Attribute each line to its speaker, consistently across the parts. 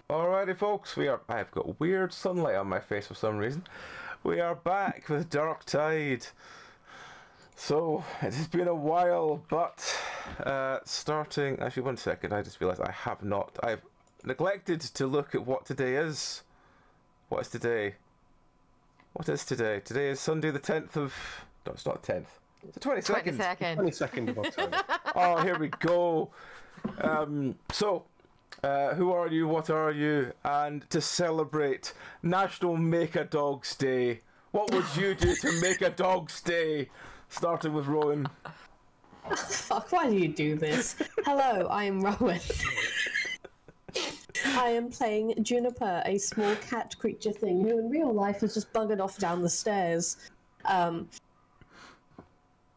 Speaker 1: Alrighty, folks, I've got weird sunlight on my face for some reason. We are back with Dark Tide. So, it has been a while, but starting... Actually, one second, I just realised I've neglected to look at what today is. What is today? What is today? Today is Sunday the 10th of... No, it's not 10th. It's the 22nd.
Speaker 2: 22nd of October.
Speaker 1: Oh, here we go. Who are you? What are you? And to celebrate National Make a Dog's Day, what would you do to make a dog's day? Starting with Rowan.
Speaker 3: Fuck, why do you do this? Hello, I am Rowan. I am playing Juniper, a small cat creature thing who in real life is just buggered off down the stairs.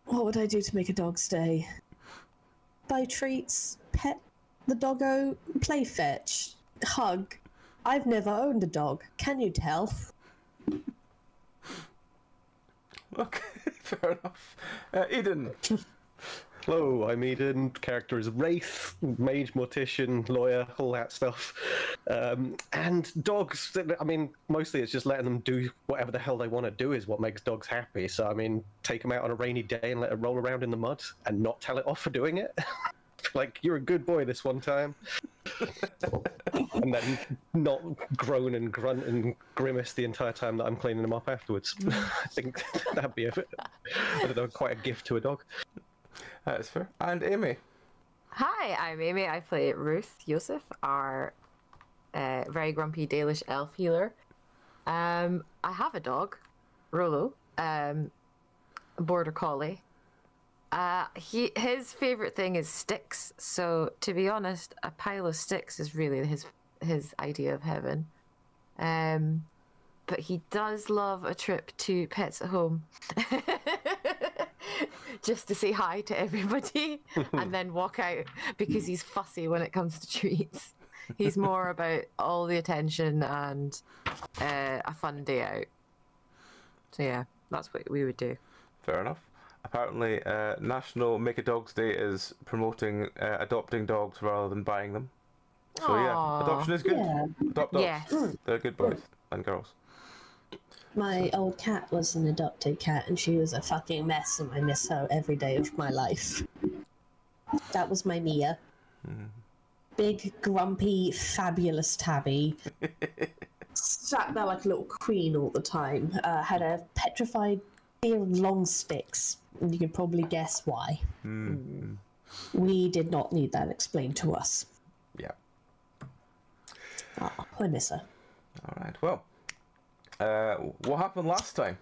Speaker 3: What would I do to make a dog's day? Buy treats, pet the doggo, play fetch, hug. I've never owned a dog. Can you tell?
Speaker 1: Okay, fair enough. Eden.
Speaker 2: Hello, I'm Eden. Character is Wraith, mage, mortician, lawyer, all that stuff. And dogs, I mean, mostly it's just letting them do whatever the hell they want to do is what makes dogs happy. So, I mean, take them out on a rainy day and let it roll around in the mud and not tell it off for doing it. Like, you're a good boy this one time. And then not groan and grunt and grimace the entire time that I'm cleaning them up afterwards. I think that'd be I don't know, quite a gift to a dog.
Speaker 1: That's fair. And Amy.
Speaker 4: Hi, I'm Amy. I play Ruth Yosef, our very grumpy Dalish elf healer. I have a dog, Rolo, a border collie. His favorite thing is sticks. So to be honest, a pile of sticks is really his idea of heaven. But he does love a trip to Pets at Home. Just to say hi to everybody and then walk out because he's fussy when it comes to treats. He's more about all the attention and a fun day out. So yeah, that's what we would do.
Speaker 1: Fair enough. Apparently, National Make a Dog's Day is promoting adopting dogs rather than buying them. So yeah, adoption is good. Yeah. Adopt dogs.
Speaker 4: Yes.
Speaker 1: They're good boys and girls.
Speaker 3: My old cat was an adopted cat and she was a fucking mess and I miss her every day of my life. That was my Mia. Big, grumpy, fabulous tabby. Sat there like a little queen all the time. Had a petrified fear of long sticks. And you could probably guess why. We did not need that explained to us.
Speaker 1: Yeah.
Speaker 3: Oh, I miss her.
Speaker 1: Alright, well. What happened last time?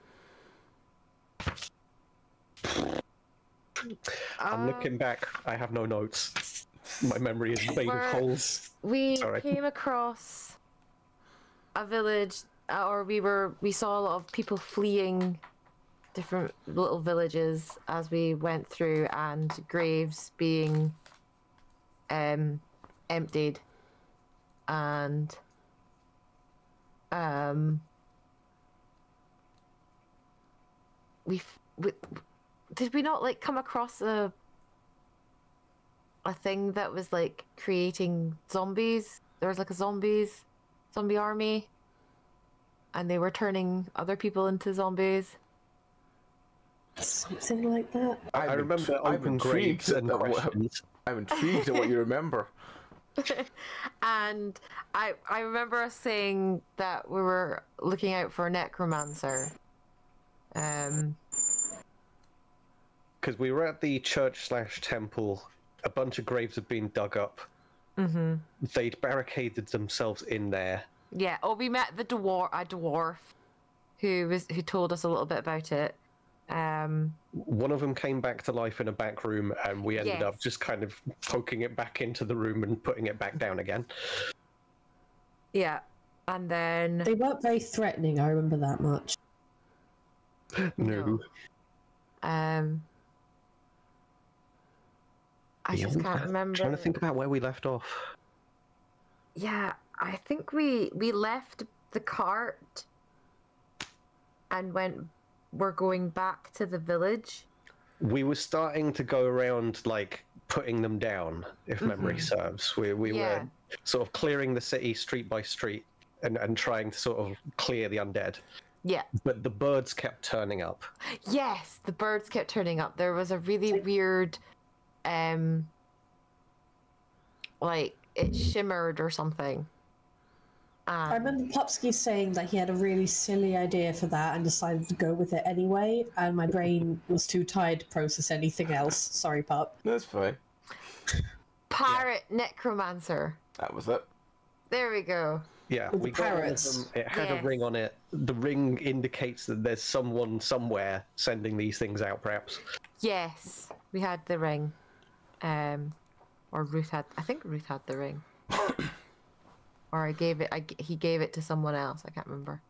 Speaker 2: I'm looking back. I have no notes. My memory is made of holes.
Speaker 4: We came across a village, or we saw a lot of people fleeing different little villages as we went through, and graves being emptied, and did we not like come across a thing that was like creating zombies? There was like a zombie army and they were turning other people into zombies.
Speaker 3: Something like that.
Speaker 2: I remember open graves and questions.
Speaker 1: I'm intrigued at what you remember.
Speaker 4: And I remember us saying that we were looking out for a necromancer.
Speaker 2: Because we were at the church/temple, a bunch of graves had been dug up. They'd barricaded themselves in there.
Speaker 4: Yeah. Oh, we met a dwarf, who told us a little bit about it.
Speaker 2: One of them came back to life in a back room, and we ended up just kind of poking it back into the room and putting it back down again.
Speaker 4: Yeah, and then
Speaker 3: they weren't very threatening. I remember that much.
Speaker 2: No.
Speaker 4: I just can't remember.
Speaker 2: I'm trying to think about where we left off.
Speaker 4: Yeah, I think we left the cart and we're going back to the village.
Speaker 2: We were starting to go around, like, putting them down, if memory serves. We
Speaker 4: Yeah.
Speaker 2: were sort of clearing the city street by street and trying to sort of clear the undead.
Speaker 4: Yeah.
Speaker 2: But the birds kept turning up.
Speaker 4: Yes, the birds kept turning up. There was a really weird, like it shimmered or something.
Speaker 3: I remember Popsky saying that he had a really silly idea for that and decided to go with it anyway, and my brain was too tired to process anything else. Sorry, Pop.
Speaker 1: That's fine.
Speaker 4: Pirate necromancer.
Speaker 1: That was it.
Speaker 4: There we go.
Speaker 2: Yeah,
Speaker 3: With
Speaker 2: we
Speaker 3: the
Speaker 2: got one of
Speaker 3: parrots.
Speaker 2: them. It had
Speaker 4: Yes.
Speaker 2: a ring on it. The ring indicates that there's someone somewhere sending these things out, perhaps.
Speaker 4: Yes, we had the ring. Or Ruth had. I think Ruth had the ring. Or he gave it to someone else. I can't remember.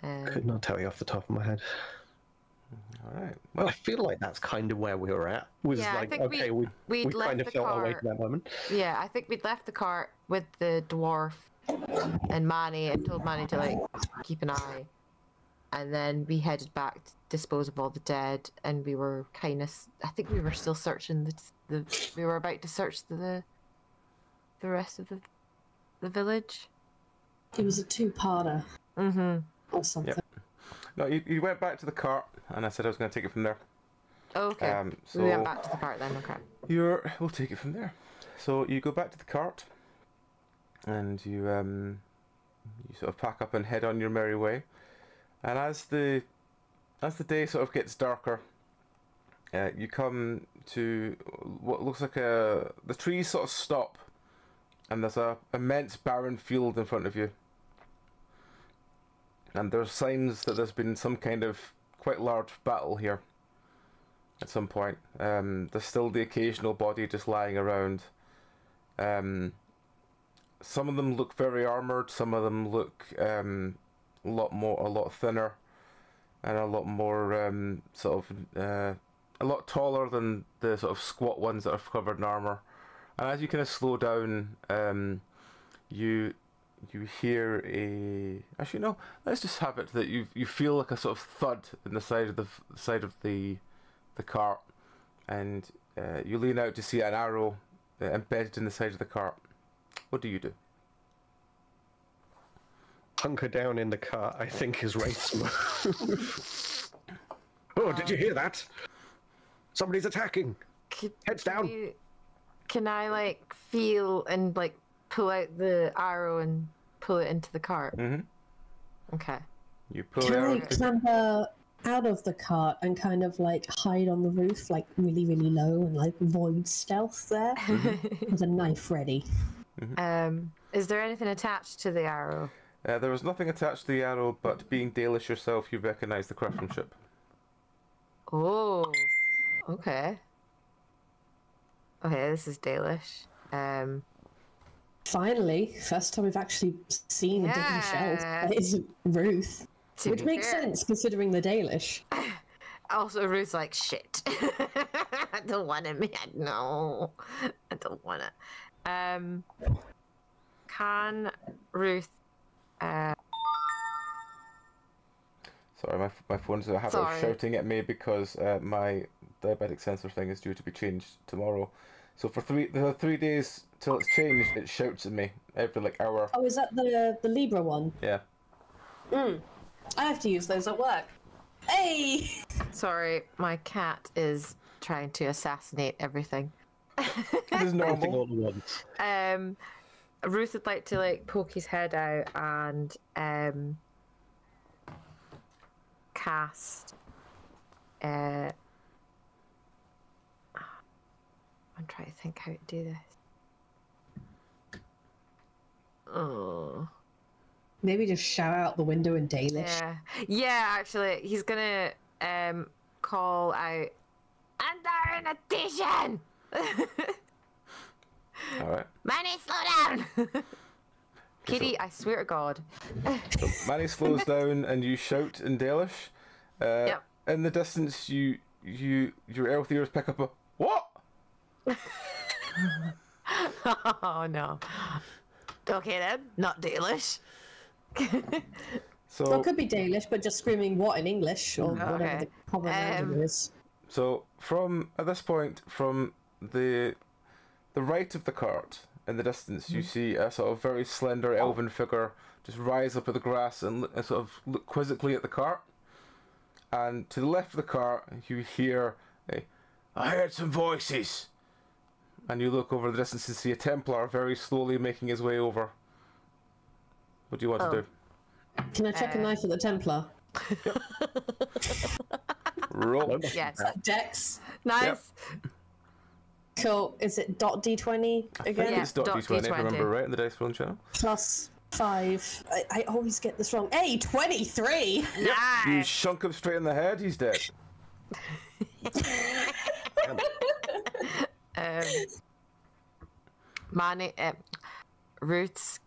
Speaker 2: Could not tell you off the top of my head.
Speaker 1: All right.
Speaker 2: Well,
Speaker 1: Well,
Speaker 2: I feel like that's kind of where we were at. Was
Speaker 4: Yeah, I
Speaker 2: like,
Speaker 4: think
Speaker 2: okay,
Speaker 4: we'd
Speaker 2: we
Speaker 4: left
Speaker 2: kind of
Speaker 4: the
Speaker 2: felt our way
Speaker 4: cart.
Speaker 2: to that moment.
Speaker 4: Yeah, I think we'd left the cart with the dwarf and Manny and told Manny to like keep an eye. And then we headed back to dispose of all the dead, and we were kind of. I think we were still searching the. We were about to search the rest of the village.
Speaker 3: It was a two-parter. Or something.
Speaker 1: Yep. no, you went back to the cart, and I said I was going to take it from there.
Speaker 4: Okay.
Speaker 1: So
Speaker 4: we went back to the cart then. Okay.
Speaker 1: We'll take it from there. So you go back to the cart, and you sort of pack up and head on your merry way. And as the day sort of gets darker, you come to what looks like the trees sort of stop, and there's a immense barren field in front of you. And there's signs that there's been some kind of quite large battle here at some point. There's still the occasional body just lying around. Some of them look very armoured, some of them look a lot thinner, and a lot more a lot taller than the sort of squat ones that are covered in armour. And as you kind of slow down, you hear a. Actually, no. Let's just have it that you feel like a sort of thud in the side of the cart, and you lean out to see an arrow embedded in the side of the cart. What do you do?
Speaker 2: Hunker down in the cart, I think, is Wraith's move. Oh, did you hear that? Somebody's attacking. Heads down.
Speaker 4: Can I like feel and like pull out the arrow and pull it into the cart?
Speaker 1: Mm-hmm.
Speaker 4: Okay.
Speaker 1: You pull
Speaker 3: Can I
Speaker 1: out.
Speaker 3: clamber out of the cart and kind of like hide on the roof, like really, really low, and like void stealth there with a knife ready?
Speaker 4: Is there anything attached to the arrow?
Speaker 1: There was nothing attached to the arrow, but being Dalish yourself, you recognise the craftsmanship.
Speaker 4: Oh, okay. Okay, this is Dalish.
Speaker 3: Finally, first time we've actually seen a Dalish elf.
Speaker 4: Yeah.
Speaker 3: That isn't Ruth.
Speaker 4: To
Speaker 3: Which
Speaker 4: be
Speaker 3: makes
Speaker 4: fair.
Speaker 3: sense considering the Dalish.
Speaker 4: Also, Ruth's like, shit. I don't want it, man. No, I don't want it. Can Ruth?
Speaker 1: Sorry, my phone's a habit of
Speaker 4: Sorry.
Speaker 1: shouting at me because my diabetic sensor thing is due to be changed tomorrow. So for the 3 days till it's changed, it shouts at me every like hour.
Speaker 3: Oh, is that the Libra one?
Speaker 1: Yeah.
Speaker 3: I have to use those at work. Hey!
Speaker 4: Sorry, my cat is trying to assassinate everything.
Speaker 1: This is
Speaker 2: Everything
Speaker 1: normal.
Speaker 2: all at once.
Speaker 4: Ruth would like to like poke his head out and cast. I'm trying to think how to do this. Oh.
Speaker 3: Maybe just shout out the window in Dalish.
Speaker 4: Yeah. Actually, he's gonna call out. Under an addition.
Speaker 1: All right.
Speaker 4: Manny, slow down. Kitty, I swear to God.
Speaker 1: So Manny slows down, and you shout in Dalish.
Speaker 4: Yep.
Speaker 1: In the distance, your elf ears pick up a what?
Speaker 4: Oh no. Okay then, not Dalish.
Speaker 1: So
Speaker 3: Well, it could be Dalish, but just screaming what in English or
Speaker 4: Okay.
Speaker 3: whatever the common language is.
Speaker 1: So at this point, from the right of the cart, in the distance, you see a sort of very slender elven figure just rise up at the grass and sort of look quizzically at the cart. And to the left of the cart, you hear I heard some voices. And you look over the distance and see a Templar very slowly making his way over. What do you want to do?
Speaker 3: Can I chuck a knife at the Templar?
Speaker 1: Roll.
Speaker 4: Yes.
Speaker 3: Dex.
Speaker 4: Nice.
Speaker 3: Cool. Is it .d20
Speaker 1: I think
Speaker 3: again?
Speaker 1: it's .d20, if I remember right, in the Dice Rolling channel.
Speaker 3: Plus 5. I always get this wrong. Hey, 23!
Speaker 1: Yep. You
Speaker 4: Nice.
Speaker 1: shunk him straight in the head, he's dead.
Speaker 4: Ruth's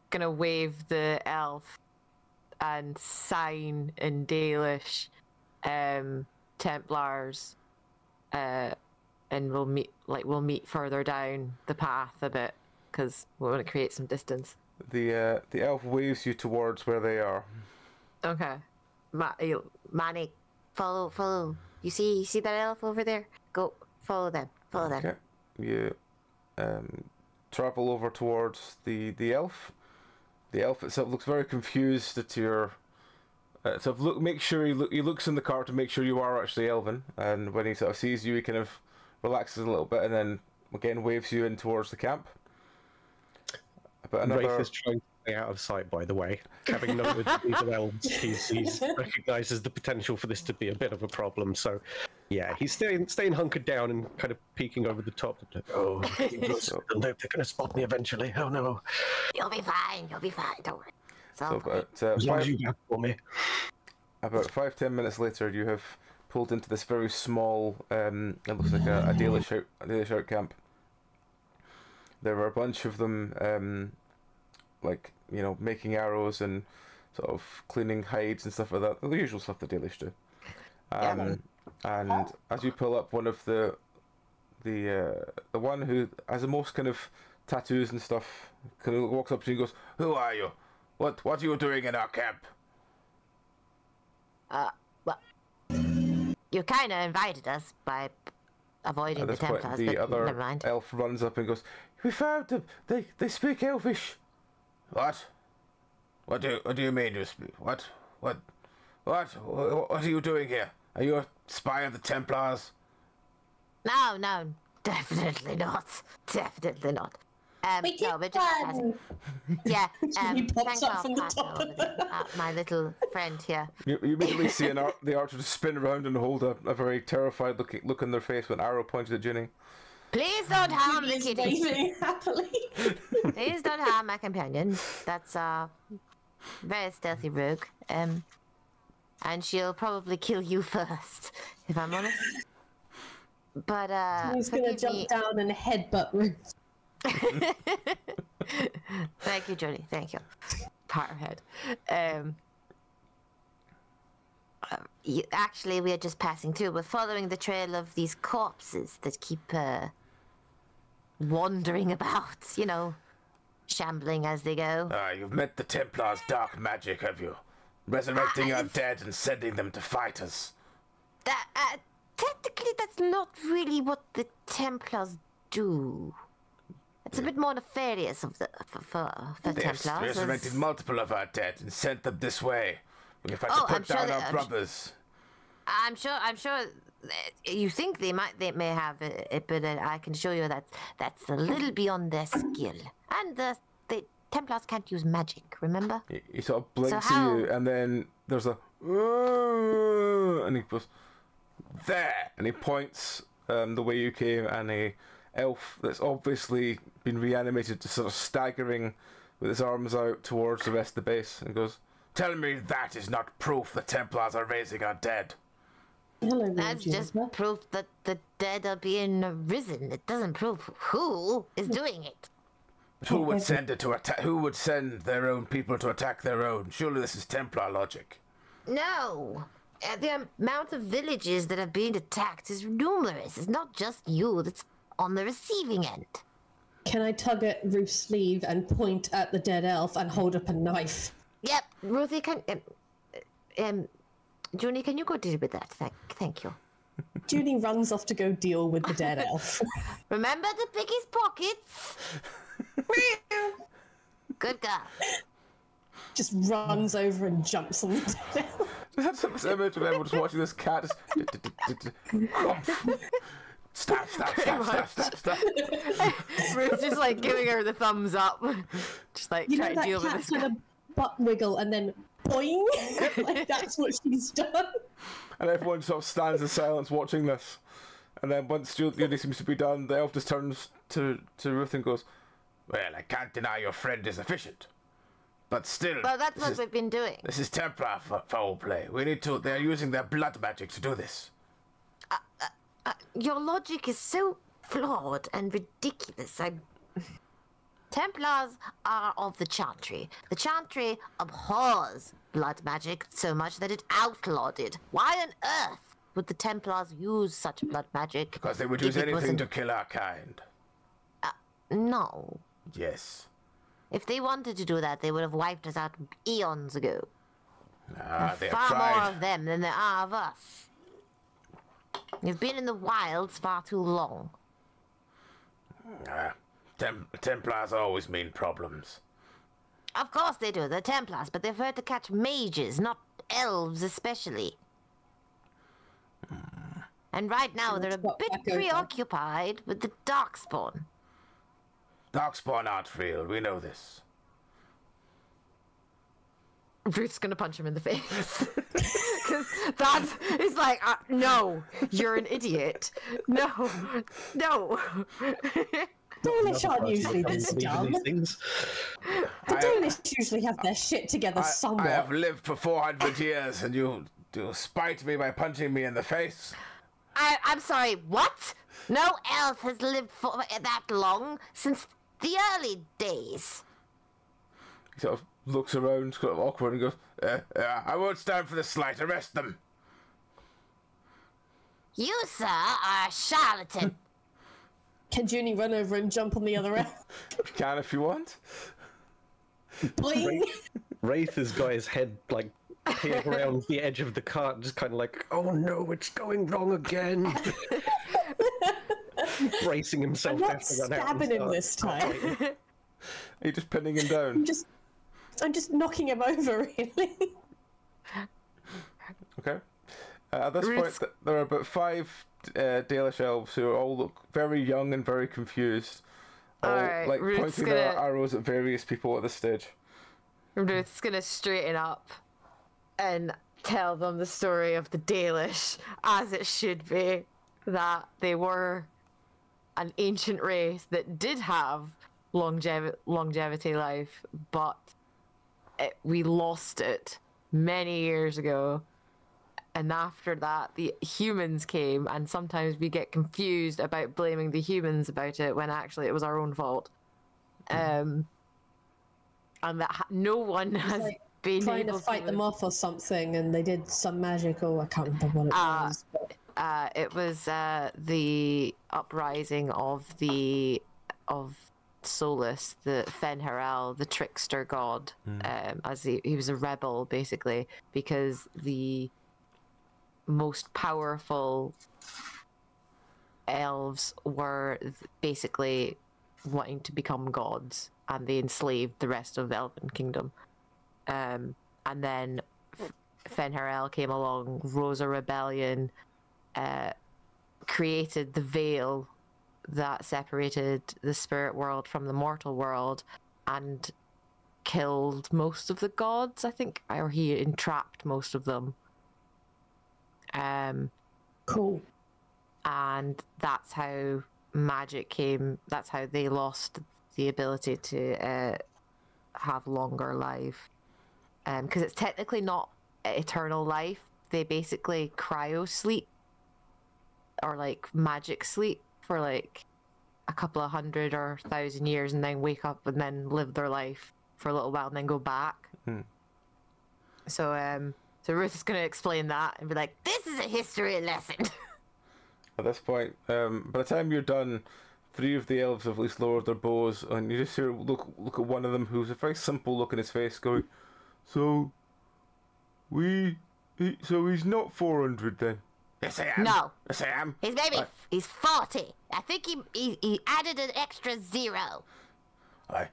Speaker 4: gonna wave the elf and sign in Dalish, Templars, and we'll meet further down the path a bit because we want to create some distance.
Speaker 1: The elf waves you towards where they are.
Speaker 4: Okay.
Speaker 5: Manny, follow. You see that elf over there? Go, follow them.
Speaker 1: Okay. You travel over towards the elf. The elf itself looks very confused at your. Make sure he looks in the cart to make sure you are actually elven, and when he sort of sees you, he kind of relaxes a little bit, and then again waves you in towards the camp. But
Speaker 2: Wraith is trying to stay out of sight, by the way. Having noted that these are elves, he recognises the potential for this to be a bit of a problem. So, yeah, he's staying hunkered down and kind of peeking over the top. Oh, they're going to spot me eventually. Oh no!
Speaker 5: You'll be fine. Don't worry.
Speaker 1: So
Speaker 2: As long as you back for me.
Speaker 1: about 5-10 minutes later, you have pulled into this very small. It looks like a Dalish out camp. There were a bunch of them, making arrows and sort of cleaning hides and stuff like that. The usual stuff that Dalish do. And as you pull up, one of the one who has the most kind of tattoos and stuff kind of walks up to you and goes, "Who are you? What are you doing in our camp?"
Speaker 5: Well, you kind of invited us by avoiding
Speaker 1: At
Speaker 5: the
Speaker 1: this point,
Speaker 5: Templars,
Speaker 1: the
Speaker 5: but
Speaker 1: other
Speaker 5: never mind.
Speaker 1: elf runs up and goes, "We found them. They speak Elvish." What? What do you mean you speak? What? What are you doing here? Are you a spy of the Templars?
Speaker 5: No, definitely not. Definitely not.
Speaker 3: We
Speaker 5: no,
Speaker 3: did
Speaker 5: we're just
Speaker 3: one!
Speaker 5: yeah.
Speaker 3: He pops
Speaker 5: thank
Speaker 3: up
Speaker 5: God,
Speaker 3: from the
Speaker 5: Pat,
Speaker 3: top of
Speaker 5: my little friend here.
Speaker 1: You immediately see the archer just spin around and hold a very terrified look on their face with an arrow pointed at Ginny.
Speaker 5: Please don't harm the
Speaker 3: He's
Speaker 5: kitty.
Speaker 3: waving happily.
Speaker 5: Please don't harm my companion. That's a very stealthy rogue. And she'll probably kill you first, if I'm honest. But
Speaker 3: He's gonna
Speaker 5: forgive
Speaker 3: jump
Speaker 5: me.
Speaker 3: down and headbutt Ruth.
Speaker 5: Thank you, Jody. Thank you.
Speaker 4: Potterhead.
Speaker 5: Actually, we are just passing through. We're following the trail of these corpses that keep wandering about, shambling as they go.
Speaker 1: You've met the Templars' dark magic, have you? Resurrecting our dead and sending them to fight us.
Speaker 5: Technically, that's not really what the Templars do. It's a bit more nefarious for
Speaker 1: They've
Speaker 5: Templars.
Speaker 1: resurrected multiple of our dead and sent them this way. We have had
Speaker 5: Oh,
Speaker 1: to
Speaker 5: I'm
Speaker 1: put
Speaker 5: sure
Speaker 1: down
Speaker 5: that-
Speaker 1: our brothers.
Speaker 5: I'm sure. You think they may have it, but I can show you that's a little beyond their skill. And the Templars can't use magic. Remember?
Speaker 1: He sort of blinks
Speaker 5: So
Speaker 1: at
Speaker 5: how-
Speaker 1: you, and then there's a and he goes there, and he points the way you came, and a elf that's obviously been reanimated, just sort of staggering with his arms out towards the rest of the base, and goes, "Tell me that is not proof the Templars are raising our dead."
Speaker 3: Hello,
Speaker 5: That's just proof that the dead are being risen. It doesn't prove who is doing it.
Speaker 1: But who would send it to attack? Who would send their own people to attack their own? Surely this is Templar logic.
Speaker 5: No. The amount of villages that have been attacked is numerous. It's not just you that's on the receiving end.
Speaker 3: Can I tug at Ruth's sleeve and point at the dead elf and hold up a knife?
Speaker 5: Yep, Ruthie, Junie, can you go deal with that? Thank you.
Speaker 3: Judy runs off to go deal with the dead elf.
Speaker 5: Remember to pick his pockets. Good girl.
Speaker 3: Just runs over and jumps on the dead elf.
Speaker 1: Just have this image of everyone just watching this cat just... Stab.
Speaker 4: Ruth's just like giving her the thumbs up. Just like
Speaker 3: You know
Speaker 4: trying to
Speaker 3: that
Speaker 4: deal with
Speaker 3: cat
Speaker 4: this.
Speaker 3: kind of butt wiggle and then boing? Like that's what she's done.
Speaker 1: And everyone sort of stands in silence watching this. And then once duty seems to be done, the elf just turns to Ruth and goes, "Well, I can't deny your friend is efficient. But still...
Speaker 5: Well, that's what we've been doing.
Speaker 1: This is Templar foul play. We need to... They're using their blood magic to do this.
Speaker 5: Your logic is so flawed and ridiculous. Templars are of the Chantry. The Chantry abhors blood magic so much that it outlawed it. Why on earth would the Templars use such blood magic?
Speaker 1: Because they would
Speaker 5: if
Speaker 1: use
Speaker 5: it
Speaker 1: anything
Speaker 5: wasn't-
Speaker 1: to kill our kind.
Speaker 5: No.
Speaker 1: Yes.
Speaker 5: If they wanted to do that, they would have wiped us out eons ago.
Speaker 1: They have
Speaker 5: Far more
Speaker 1: tried.
Speaker 5: of them than there are of us. You've been in the wilds far too long.
Speaker 1: Templars always mean problems.
Speaker 5: Of course they do. They're Templars, but they're here to catch mages, not elves especially. And right now they're a
Speaker 3: Swap
Speaker 5: bit
Speaker 3: back over.
Speaker 5: preoccupied with the Darkspawn.
Speaker 1: Darkspawn aren't real, we know this.
Speaker 4: Ruth's gonna punch him in the face. Because it's like, no, you're an idiot. No.
Speaker 3: Danish aren't usually this
Speaker 2: Believe in
Speaker 3: dumb.
Speaker 2: these things.
Speaker 3: The Danish usually have their shit together
Speaker 1: I
Speaker 3: somewhat.
Speaker 1: have lived for 400 years and you spite me by punching me in the face?
Speaker 5: I'm sorry, what? No elf has lived for that long since the early days.
Speaker 1: He sort of looks around, sort of awkward, and goes, I won't stand for this slight. Arrest them.
Speaker 5: You, sir, are a charlatan.
Speaker 3: Can Junie run over and jump on the other end?
Speaker 1: You can if you want.
Speaker 3: Boing!
Speaker 2: Wraith has got his head like peering around the edge of the cart, just kind of like, oh no, it's going wrong again. Bracing himself
Speaker 3: I'm
Speaker 2: to
Speaker 3: not
Speaker 2: have to run out and
Speaker 3: stabbing him
Speaker 2: start
Speaker 3: this time.
Speaker 1: Are you just pinning him down?
Speaker 3: I'm just knocking him over, really.
Speaker 1: Okay. At this point, there are about 5 Dalish elves who all look very young and very confused. All
Speaker 4: Alright,
Speaker 1: like
Speaker 4: Ruth's
Speaker 1: pointing their
Speaker 4: gonna-
Speaker 1: arrows at various people at this stage.
Speaker 4: Ruth's gonna straighten up and tell them the story of the Dalish as it should be. That they were an ancient race that did have longevity life, but we lost it many years ago. And after that, the humans came, and sometimes we get confused about blaming the humans about it when actually it was our own fault. And that no one has
Speaker 3: like
Speaker 4: been
Speaker 3: Trying
Speaker 4: able
Speaker 3: to fight them off or something, and they did some magical. I can't remember what it was. But
Speaker 4: It was the uprising of Solus, the Fenharel, the trickster god, as he was a rebel basically, because the most powerful elves were basically wanting to become gods, and they enslaved the rest of the Elven Kingdom. And then Fenharel came along, rose a rebellion, created the veil that separated the spirit world from the mortal world, and killed most of the gods, I think, or he entrapped most of them.
Speaker 3: cool.
Speaker 4: And that's how magic came. That's how they lost the ability to have longer life. Because it's technically not eternal life. They basically cryo sleep, or like magic sleep, for like a couple of 100 or 1,000 years, and then wake up and then live their life for a little while and then go back. So Ruth is going to explain that and be like,
Speaker 5: This is a history lesson.
Speaker 1: At this point, by the time you're done, 3 of the elves have at least lowered their bows, and you just hear look at one of them, who's a very simple look in his face, going, So he's not 400 then. Yes, I am.
Speaker 5: No.
Speaker 1: Yes, I am.
Speaker 5: He's maybe he's 40. I think he added an extra 0.
Speaker 1: I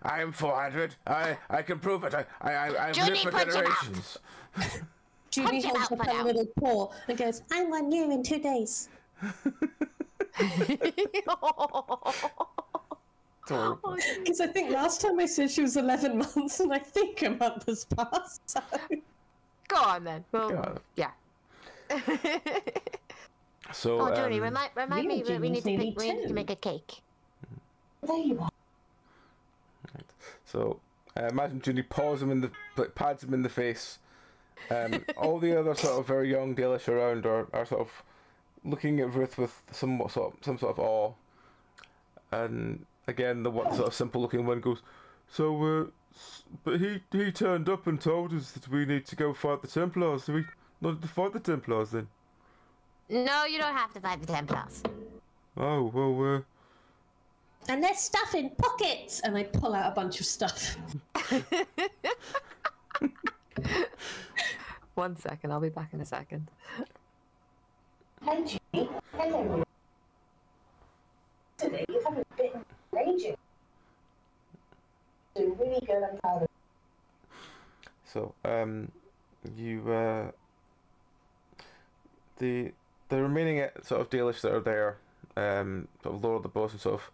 Speaker 1: am 400. I can prove it. I've
Speaker 5: Judy,
Speaker 1: lived for
Speaker 5: punch him out.
Speaker 1: generations.
Speaker 3: Judy
Speaker 5: Punch him
Speaker 3: holds
Speaker 5: out
Speaker 3: up
Speaker 5: for
Speaker 3: her
Speaker 5: now.
Speaker 3: little paw and goes, I'm 1 year in 2 days. Because I think last time I said she was 11 months, and I think a month has passed. So.
Speaker 4: Go on then. Well,
Speaker 1: Go on.
Speaker 4: yeah.
Speaker 1: So,
Speaker 5: Oh, Judy, remind me
Speaker 3: Yeah,
Speaker 5: we need to
Speaker 3: Judy's
Speaker 5: we need to
Speaker 3: too.
Speaker 5: make a cake.
Speaker 3: There you are.
Speaker 1: So, imagine Judy pads him in the face. All the other sort of very young Dalish around are sort of looking at Ruth with some sort of awe. And again, the one sort of simple looking one goes, so, but he turned up and told us that we need to go fight the Templars. Do we not have to fight the Templars then?
Speaker 5: No, you don't have to fight the Templars.
Speaker 1: Oh, well,
Speaker 3: And there's stuff in pockets! And I pull out a bunch of stuff.
Speaker 4: 1 second, I'll be back in a second.
Speaker 3: Hey, Judy. Hello. Today you haven't been raging. Doing really good, I'm proud of
Speaker 1: So, you, the remaining sort of Dalish that are there, sort of lower the bows and sort of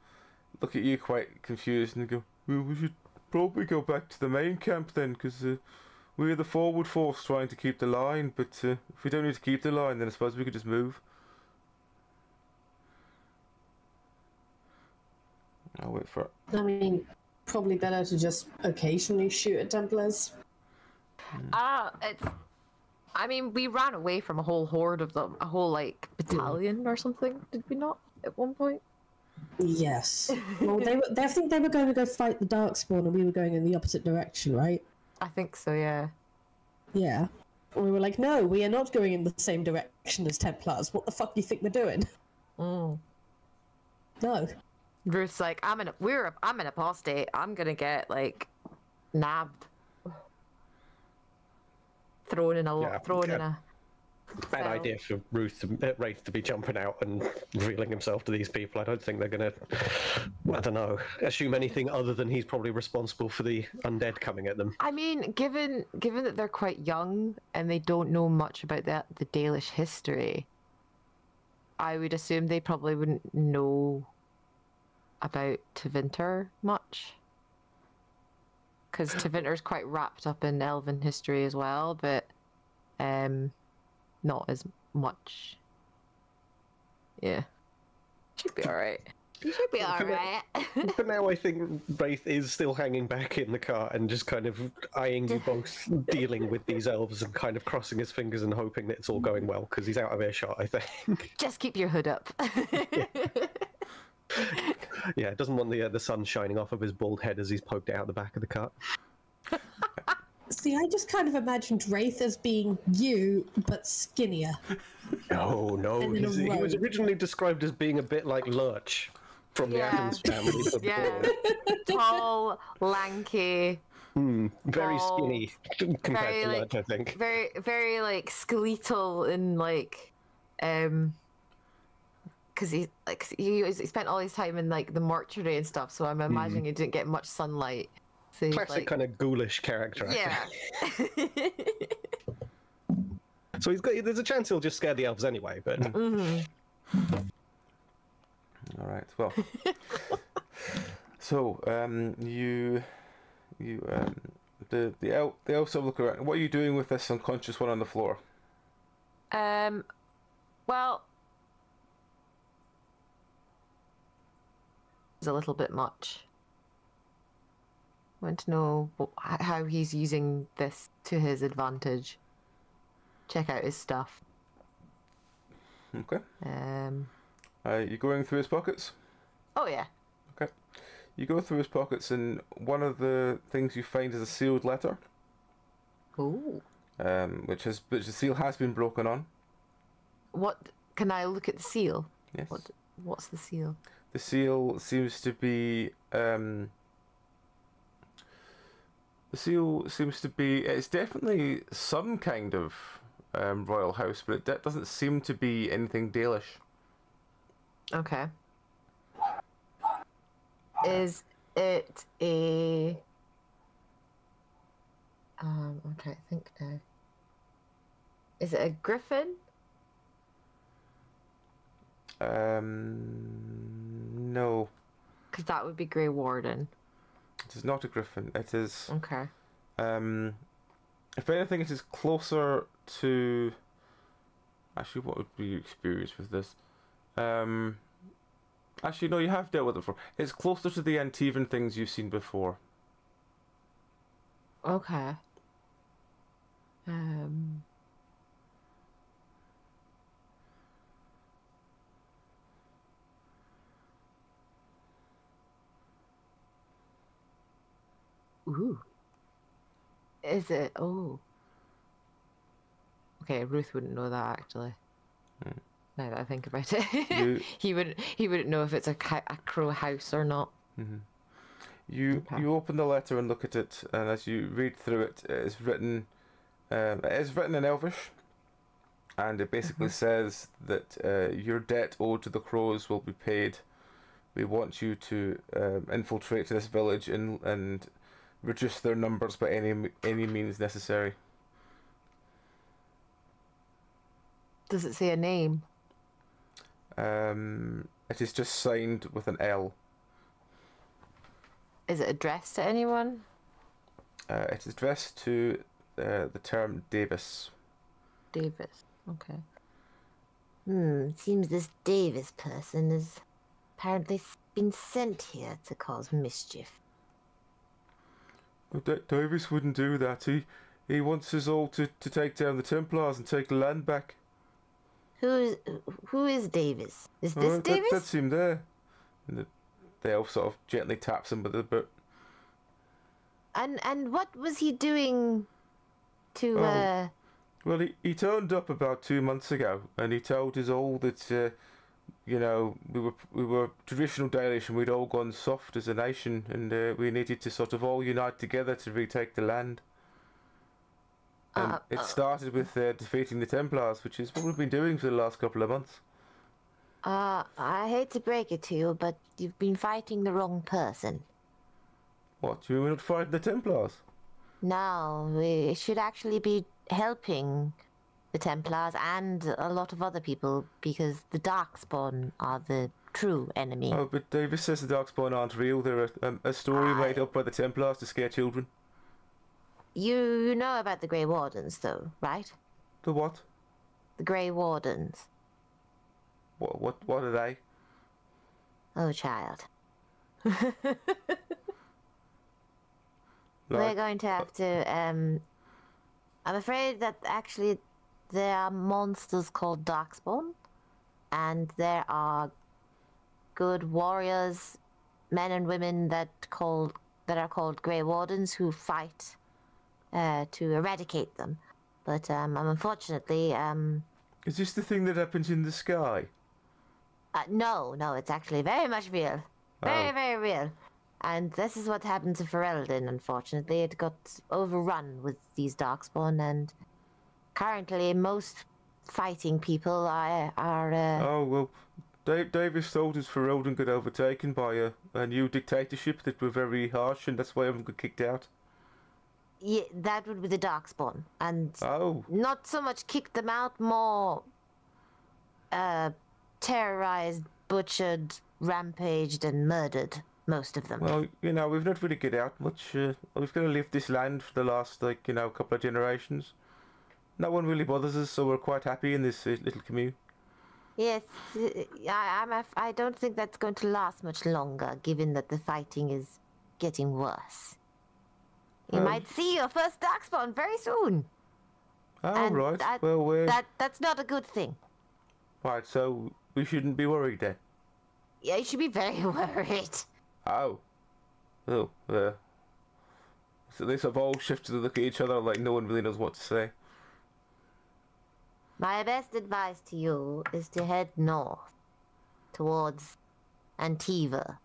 Speaker 1: look at you quite confused and go, well, we should probably go back to the main camp then, because we're the forward force trying to keep the line, but if we don't need to keep the line, then I suppose we could just move. I'll wait for it.
Speaker 3: I mean, probably better to just occasionally shoot at Templars.
Speaker 4: I mean, we ran away from a whole horde of them, a whole like battalion or something. Did we not at one point?
Speaker 3: Yes. Well, I think they were going to go fight the Darkspawn, and we were going in the opposite direction, right?
Speaker 4: I think so. Yeah.
Speaker 3: Yeah. And we were like, no, we are not going in the same direction as Templars. What the fuck do you think we're doing?
Speaker 4: Mm.
Speaker 3: No.
Speaker 4: Ruth's like, I'm an apostate. I'm gonna get like nabbed, thrown in a.
Speaker 2: Bad
Speaker 4: cell.
Speaker 2: idea for Wraith to be jumping out and revealing himself to these people. I don't think they're going to, I don't know, assume anything other than he's probably responsible for the undead coming at them.
Speaker 4: I mean, given that they're quite young and they don't know much about the Dalish history, I would assume they probably wouldn't know about Tevinter much. Because Tevinter's quite wrapped up in elven history as well, but not as much. Yeah. Should be alright.
Speaker 5: You should be alright.
Speaker 2: But now I think Wraith is still hanging back in the car and just kind of eyeing you both dealing with these elves and kind of crossing his fingers and hoping that it's all going well because he's out of earshot, I think.
Speaker 4: Just keep your hood up.
Speaker 2: Yeah, doesn't want the sun shining off of his bald head as he's poked out the back of the cart.
Speaker 3: See, I just kind of imagined Wraith as being you, but skinnier.
Speaker 2: No,
Speaker 3: And in a
Speaker 2: he was
Speaker 3: row.
Speaker 2: originally described as being a bit like Lurch from the
Speaker 4: Yeah.
Speaker 2: Atkins family. But
Speaker 4: Yeah. Tall, lanky,
Speaker 2: very
Speaker 4: bald,
Speaker 2: skinny compared
Speaker 4: very,
Speaker 2: to
Speaker 4: like,
Speaker 2: Lurch, I think.
Speaker 4: very, very like skeletal and like, because he spent all his time in like the mortuary and stuff. So I'm imagining he didn't get much sunlight. So he's,
Speaker 2: Classic
Speaker 4: like,
Speaker 2: kind of ghoulish character. I
Speaker 4: yeah.
Speaker 2: think. So there's a chance he'll just scare the elves anyway, but
Speaker 1: All right. Well. So, the elves have a look around. What are you doing with this unconscious one on the floor?
Speaker 4: Well, it's a little bit much. I want to know how he's using this to his advantage. Check out his stuff.
Speaker 1: Okay.
Speaker 4: Um.
Speaker 1: You going through his pockets?
Speaker 4: Oh yeah.
Speaker 1: Okay. You go through his pockets, and one of the things you find is a sealed letter.
Speaker 4: Ooh.
Speaker 1: Which the seal has been broken on.
Speaker 4: What? Can I look at the seal?
Speaker 1: Yes.
Speaker 4: What's the seal?
Speaker 1: The seal seems to be. It's definitely some kind of royal house, but it doesn't seem to be anything Dalish.
Speaker 4: Okay. Is it a... I'm trying to think now. Is it a griffin?
Speaker 1: No.
Speaker 4: Because that would be Grey Warden.
Speaker 1: It is not a griffin. It is...
Speaker 4: Okay.
Speaker 1: If anything, it is closer to... Actually, what would be your experience with this? Actually, no, you have dealt with it before. It's closer to the Antivan things you've seen before.
Speaker 4: Okay. Ooh. Is it? Oh. Okay, Ruth wouldn't know that actually. Now that I think about it, he wouldn't know if it's a crow house or not.
Speaker 1: You open the letter and look at it, and as you read through it, it is written in Elvish, and it basically says that your debt owed to the crows will be paid. We want you to infiltrate this village and reduce their numbers by any means necessary.
Speaker 4: Does it say a name?
Speaker 1: It is just signed with an L.
Speaker 4: Is it addressed to anyone?
Speaker 1: It is addressed to the term Davis.
Speaker 4: Davis. Okay.
Speaker 5: Seems this Davis person has apparently been sent here to cause mischief.
Speaker 1: Davis wouldn't do that. He wants us all to take down the Templars and take the land back.
Speaker 5: Who is Davis? Is this Davis?
Speaker 1: That's him there. And the elf sort of gently taps him with a boot.
Speaker 5: And what was he doing to
Speaker 1: Well, he turned up about 2 months ago, and he told us all that we were traditional Dalish, and we'd all gone soft as a nation, and we needed to sort of all unite together to retake the land. And it started with defeating the Templars, which is what we've been doing for the last couple of months.
Speaker 5: I hate to break it to you, but you've been fighting the wrong person.
Speaker 1: What, you were not fighting the Templars?
Speaker 5: No, we should actually be helping the Templars and a lot of other people, because the Darkspawn are the true enemy.
Speaker 1: Oh, but Davis says the Darkspawn aren't real. They're a story made up by the Templars to scare children.
Speaker 5: You know about the Grey Wardens, though, right?
Speaker 1: The what?
Speaker 5: The Grey Wardens.
Speaker 1: What are they?
Speaker 5: Oh, child. We're going to have to, I'm afraid that actually there are monsters called Darkspawn, and there are good warriors, men and women that are called Grey Wardens, who fight to eradicate them. But unfortunately,
Speaker 1: Is this the thing that happens in the sky?
Speaker 5: no, it's actually very much real. Very, very real. And this is what happened to Ferelden, unfortunately. It got overrun with these Darkspawn, and currently most fighting people are
Speaker 1: Oh, well, Davis told us Ferelden got overtaken by a new dictatorship that were very harsh, and that's why everyone got kicked out.
Speaker 5: yeah, that would be the Darkspawn. And
Speaker 1: Oh.
Speaker 5: not so much kicked them out, more terrorized, butchered, rampaged, and murdered most of them.
Speaker 1: Well, we've not really get out much. We've got to leave this land for the last, couple of generations. No one really bothers us, so we're quite happy in this little commune.
Speaker 5: Yes, I don't think that's going to last much longer, given that the fighting is getting worse. You might see your first Darkspawn very soon.
Speaker 1: Oh,
Speaker 5: And
Speaker 1: right.
Speaker 5: That's not a good thing.
Speaker 1: Right, so we shouldn't be worried then.
Speaker 5: Yeah, you should be very worried.
Speaker 1: Oh. So they sort of all shifted to look at each other like no one really knows what to say.
Speaker 5: My best advice to you is to head north, towards Antiva.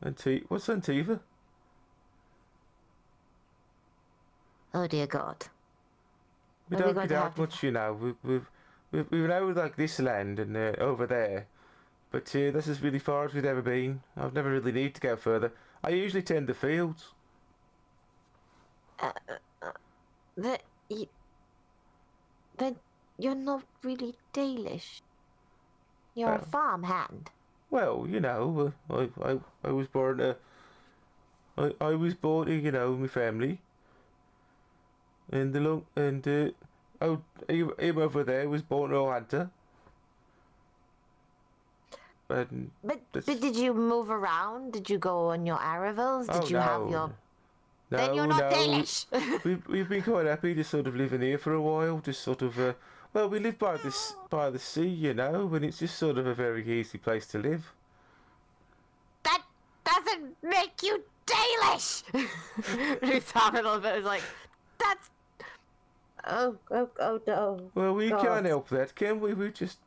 Speaker 1: What's Antiva?
Speaker 5: Oh dear God.
Speaker 1: We
Speaker 5: Are we
Speaker 1: don't
Speaker 5: going
Speaker 1: get
Speaker 5: to
Speaker 1: out
Speaker 5: have to-
Speaker 1: much, you know. We know like this land and over there, but this is really far as we've ever been. I've never really need to go further. I usually tend the fields.
Speaker 5: Then you're not really Dalish. You're a farmhand.
Speaker 1: Well, you know, I was born I was born to, you know, my family. And him over there was born a hunter. And
Speaker 5: But did you move around? Did you go on your Aravils? Did you have your... Then you're not Danish!
Speaker 1: We've been quite happy just sort of living here for a while, just sort of, well, we live by the sea, you know, and it's just sort of a very easy place to live.
Speaker 5: That doesn't make you Dalish! Ruth's having a little bit, it's like, that's... Oh no.
Speaker 1: Well, we
Speaker 5: God.
Speaker 1: can't help that, can we? We just,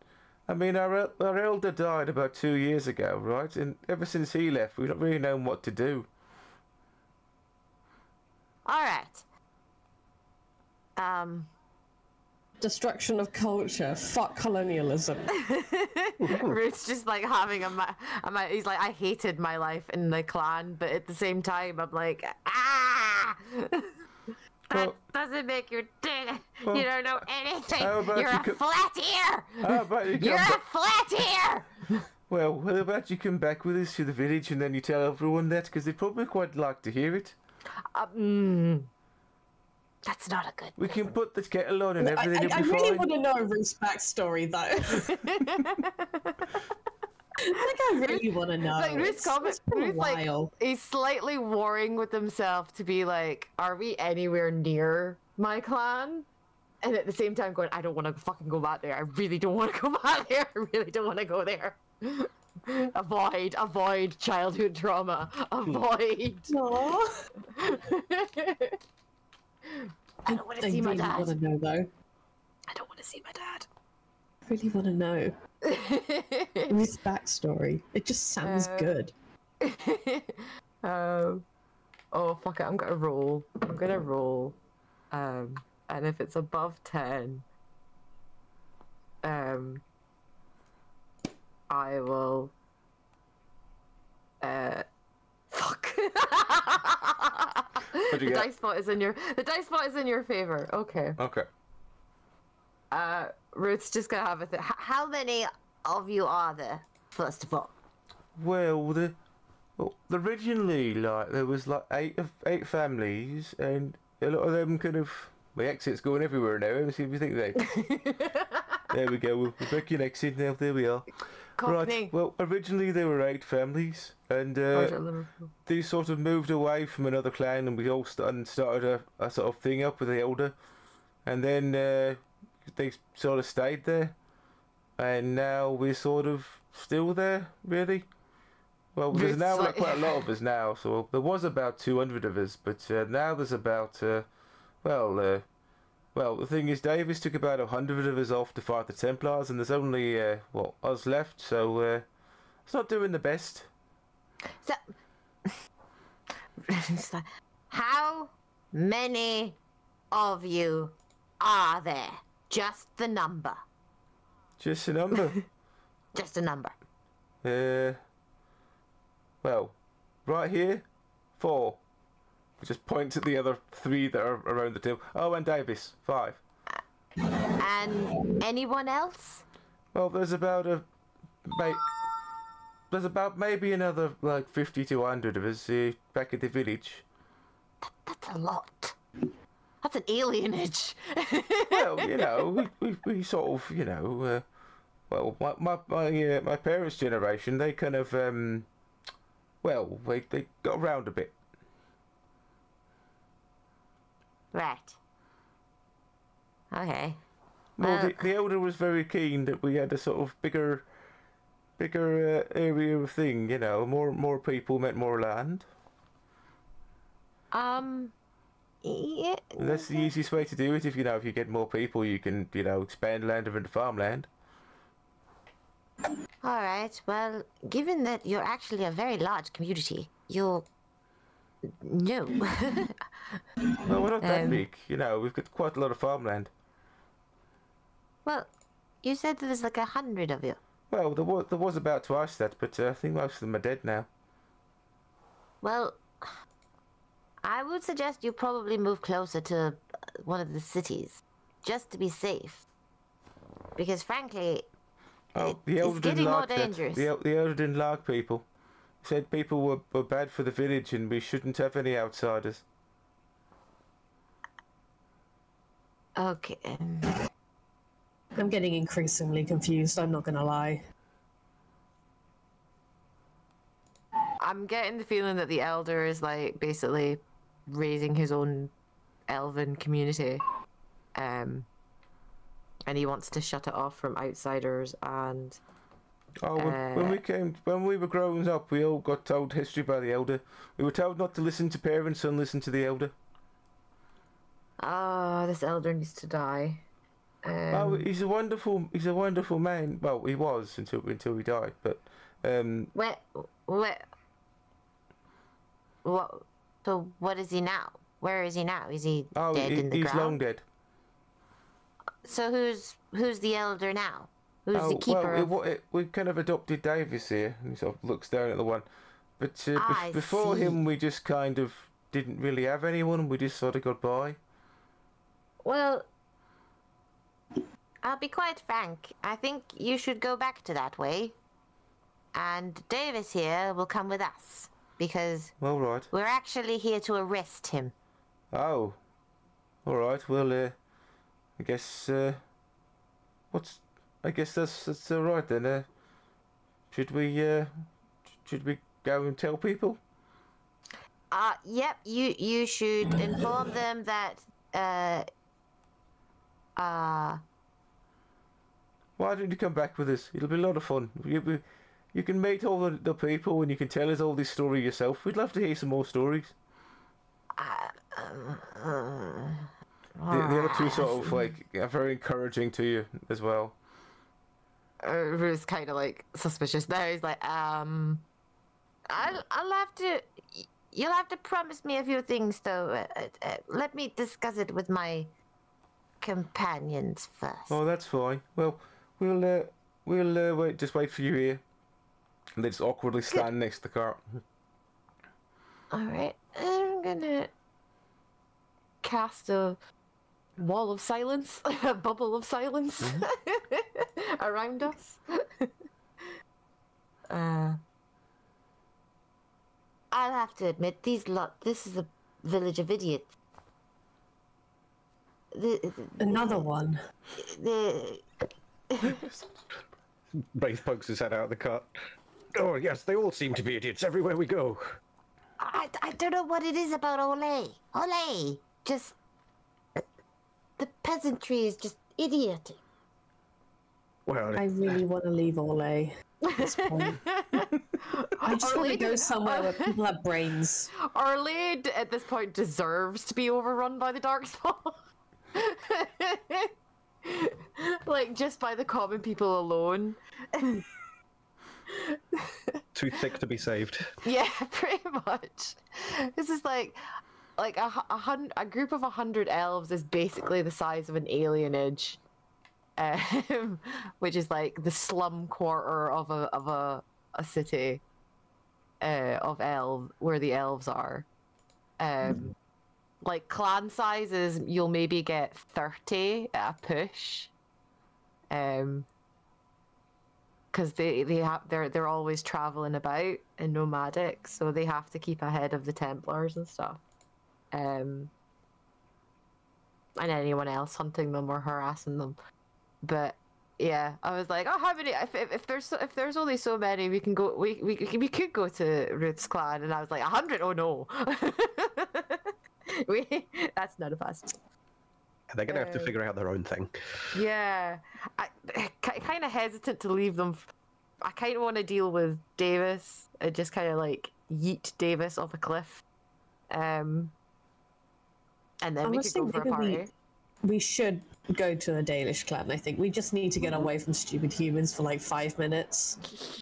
Speaker 1: I mean, our elder died about 2 years ago, right? And ever since he left, we've not really known what to do.
Speaker 5: Alright.
Speaker 3: Destruction of culture. Fuck colonialism.
Speaker 4: Ruth's just like having he's like, I hated my life in the clan, but at the same time, I'm like, ah! That doesn't make you Danish.
Speaker 1: Well,
Speaker 4: You don't know anything.
Speaker 1: how about
Speaker 4: You're
Speaker 1: you
Speaker 4: a
Speaker 1: co-
Speaker 4: flat ear.
Speaker 1: How about you
Speaker 4: You're
Speaker 1: come
Speaker 4: a
Speaker 1: back?
Speaker 4: flat ear.
Speaker 1: Well, how about you come back with us to the village and then you tell everyone that, because they'd probably quite like to hear it.
Speaker 5: That's not a good
Speaker 1: We can put the kettle on and everything will
Speaker 3: I
Speaker 1: be
Speaker 3: really
Speaker 1: fine.
Speaker 3: want to know Ruth's backstory, though. I really want to know.
Speaker 4: Like Ruth's comment,
Speaker 3: It's been a
Speaker 4: Ruth, like,
Speaker 3: while.
Speaker 4: he's slightly warring with himself to be like, are we anywhere near my clan? And at the same time going, I don't want to fucking go back there. I really don't want to go back there. I really don't want to go there. Avoid childhood trauma. Avoid.
Speaker 3: Aw.
Speaker 4: I don't want to
Speaker 3: I
Speaker 4: see my
Speaker 3: really want
Speaker 4: dad.
Speaker 3: to know, though.
Speaker 4: I don't want to see my dad.
Speaker 3: I really want to know Ruth's backstory. It just sounds good.
Speaker 4: Oh fuck it, I'm gonna roll. And if it's above 10, I will fuck.
Speaker 1: What'd you
Speaker 4: The
Speaker 1: get?
Speaker 4: dice spot is in your favor. Okay.
Speaker 1: Okay.
Speaker 4: Ruth's just gonna have a
Speaker 5: How many of you are there, first of all?
Speaker 1: Well, originally, like, there was like eight families, and a lot of them kind of, my exit's going everywhere now. Let me see if you think they. There we go. We're back in exit now. There we are.
Speaker 4: Cockney.
Speaker 1: Right. Well, originally there were 8 families, and they sort of moved away from another clan, and we all started a sort of thing up with the elder, and then they sort of stayed there, and now we're sort of still there, really. Well, there's now like quite a lot of us now, so there was about 200 of us, but now there's about, well, the thing is, Davis took about 100 of us off to fight the Templars, and there's only, us left, so it's not doing the best.
Speaker 5: So, how many of you are there? Just the number.
Speaker 1: Just a number.
Speaker 5: Just a number.
Speaker 1: Well, right here, 4. We just point at the other 3 that are around the table. Oh, and Davis, 5.
Speaker 5: And anyone else?
Speaker 1: Well, there's about maybe another like 50 to 100 of us back at the village.
Speaker 5: That's a lot. That's an alienage.
Speaker 1: Well, you know, we sort of, you know, well, my parents' generation, they kind of, well, they got around a bit.
Speaker 5: Right. Okay.
Speaker 1: Well, the elder was very keen that we had a sort of bigger area of thing, you know, more people meant more land.
Speaker 5: Yeah.
Speaker 1: And that's the easiest way to do it. If you get more people, you can, expand land into farmland.
Speaker 5: All right. Well, given that you're actually a very large community, you're no.
Speaker 1: Well, we're not that big, we've got quite a lot of farmland.
Speaker 5: Well, you said there was like 100 of you.
Speaker 1: Well, there was about twice that, but I think most of them are dead now.
Speaker 5: Well, I would suggest you probably move closer to one of the cities, just to be safe. Because frankly,
Speaker 1: Oh, the elder
Speaker 5: it's
Speaker 1: didn't
Speaker 5: getting more
Speaker 1: like that.
Speaker 5: dangerous.
Speaker 1: The elder didn't like people. He said people were bad for the village and we shouldn't have any outsiders.
Speaker 5: Okay.
Speaker 3: I'm getting increasingly confused, I'm not gonna lie.
Speaker 4: I'm getting the feeling that the elder is like basically raising his own elven community. And he wants to shut it off from outsiders and
Speaker 1: Oh, when we were growing up, we all got told history by the elder. We were told not to listen to parents and listen to the elder.
Speaker 4: this elder needs to die.
Speaker 1: Oh, he's a wonderful man. Well, he was until he died. But
Speaker 5: What? So what is he now? Where is he now? Is he dead in the
Speaker 1: he's
Speaker 5: ground?
Speaker 1: long dead.
Speaker 5: So who's the elder now? Who's the keeper of...
Speaker 1: we kind of adopted Davis here, and he sort of looks down at the one. But
Speaker 5: I
Speaker 1: before
Speaker 5: see.
Speaker 1: him, we just kind of didn't really have anyone. We just sort of got by.
Speaker 5: Well, I'll be quite frank. I think you should go back to that way. And Davis here will come with us. Because
Speaker 1: All right.
Speaker 5: we're actually here to arrest him.
Speaker 1: Oh, all right. Well, I guess I guess that's all right then. Should we go and tell people?
Speaker 5: Yep, you should inform them that,
Speaker 1: Why don't you come back with us? It'll be a lot of fun. You can meet all the people and you can tell us all this story yourself. We'd love to hear some more stories. The other two sort of like are very encouraging to you as well.
Speaker 4: Ruth's kind of like suspicious now. He's like,
Speaker 5: I'll have to... You'll have to promise me a few things, though. Let me discuss it with my companions first.
Speaker 1: Oh, that's fine. Well, we'll wait for you here. And they just awkwardly stand next to the cart.
Speaker 5: All right.
Speaker 4: I'm gonna cast a wall of silence, a bubble of silence around us.
Speaker 5: I'll have to admit, this is a village of idiots.
Speaker 3: Another one.
Speaker 2: Wraith pokes his head out of the cart. Oh, yes, they all seem to be idiots everywhere we go.
Speaker 5: I don't know what it is about Ole. Ole! Just... The peasantry is just idiotic.
Speaker 2: Well,
Speaker 3: I really want to leave Ole at this point. I just want to go somewhere where people have brains.
Speaker 4: Arlade at this point deserves to be overrun by the Darkspawn. Like, just by the common people alone.
Speaker 2: too thick to be saved.
Speaker 4: Yeah, pretty much. This is like a group of 100 elves is basically the size of an alienage, which is like the slum quarter of a city of elves where the elves are. Like clan sizes, you'll maybe get 30 at a push. Because they're always traveling about and nomadic, so they have to keep ahead of the Templars and stuff. And anyone else hunting them or harassing them. But yeah, I was like, oh, how many? If there's only so many, we can go. We could go to Ruth's clan, and I was like, 100? Oh no, that's none of us.
Speaker 2: They're going to have to figure out their own thing.
Speaker 4: Yeah, I kind of hesitant to leave them. I kind of want to deal with Davis and just kind of like yeet Davis off a cliff. And then we could go for a party.
Speaker 3: We should go to a Danish clan, I think. We just need to get away from stupid humans for like 5 minutes.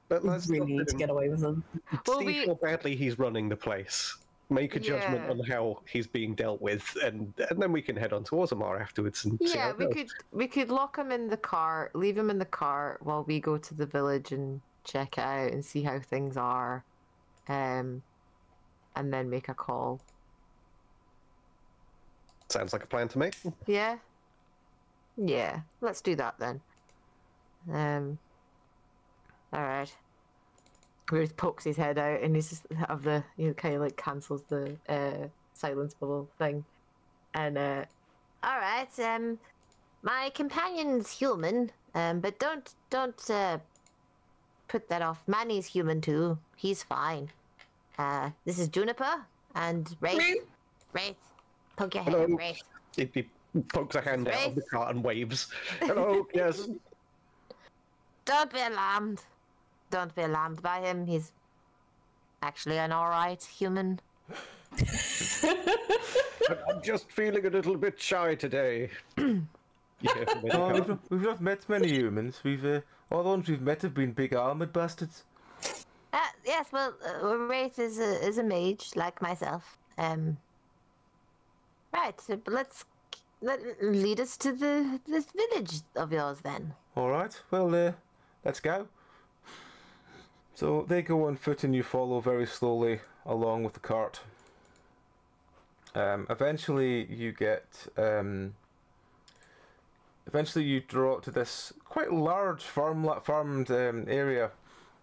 Speaker 2: But
Speaker 3: We
Speaker 2: let's
Speaker 3: really need to get away with them.
Speaker 4: Well,
Speaker 2: see how badly he's running the place. make a judgment
Speaker 4: Yeah.
Speaker 2: on how he's being dealt with, and then we can head on towards Amar afterwards and see how
Speaker 4: Yeah,
Speaker 2: it
Speaker 4: we
Speaker 2: goes.
Speaker 4: could lock him in the car, leave him in the car while we go to the village and check it out and see how things are, and then make a call.
Speaker 2: Sounds like a plan to me.
Speaker 4: Yeah. Yeah, let's do that then. All right. Ruth pokes his head out and he's just have the kind of like cancels the silence bubble thing, and
Speaker 5: All right. My companion's human. But don't put that off. Manny's human too. He's fine. This is Juniper and Wraith. Wraith, poke your head
Speaker 2: Hello.
Speaker 5: up, Wraith.
Speaker 2: He pokes a hand out of the
Speaker 5: Wraith.
Speaker 2: cart and waves. Hello, yes.
Speaker 5: Don't be alarmed. Don't be alarmed by him. He's actually an alright human.
Speaker 2: I'm just feeling a little bit shy today. Yeah,
Speaker 1: Oh, we've not met many humans. All the ones we've met have been big armored bastards.
Speaker 5: Yes, well, Wraith is a mage like myself. Right, so lead us to this village of yours then.
Speaker 1: All right. Well, let's go. So they go on foot, and you follow very slowly along with the cart. Eventually, you get. Eventually, you draw to this quite large farmed area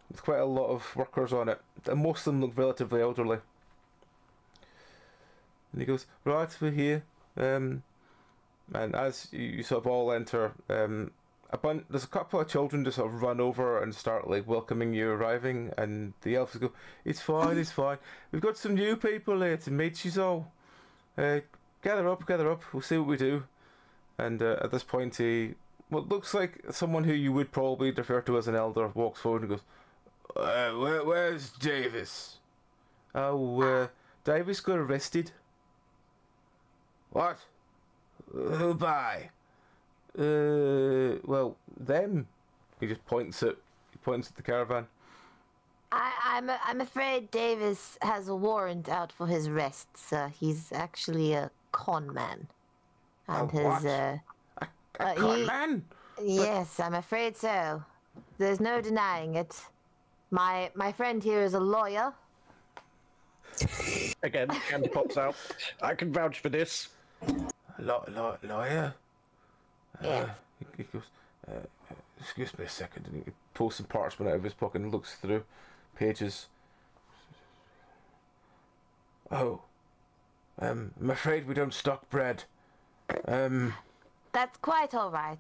Speaker 1: with quite a lot of workers on it. And most of them look relatively elderly. And he goes, "Right, we're here." And as you sort of all enter, there's a couple of children just sort of run over and start like welcoming you arriving, and the elves go, "It's fine, it's fine. We've got some new people here to meet you all. Gather up, we'll see what we do." And at this point, what looks like someone who you would probably refer to as an elder walks forward and goes, where's Davis? Oh, Davis got arrested. What? Who by? Well, them. He points at the caravan.
Speaker 5: I'm afraid Davis has a warrant out for his arrest, sir. He's actually a con man. And
Speaker 1: what? A con man?
Speaker 5: Yes, I'm afraid so. There's no denying it. My friend here is a lawyer.
Speaker 2: Again, hand pops out. I can vouch for this.
Speaker 1: Lawyer?
Speaker 5: Yeah.
Speaker 1: He goes, excuse me a second, and he pulls some parchment out of his pocket and looks through pages. Oh, I'm afraid we don't stock bread.
Speaker 5: That's quite all right.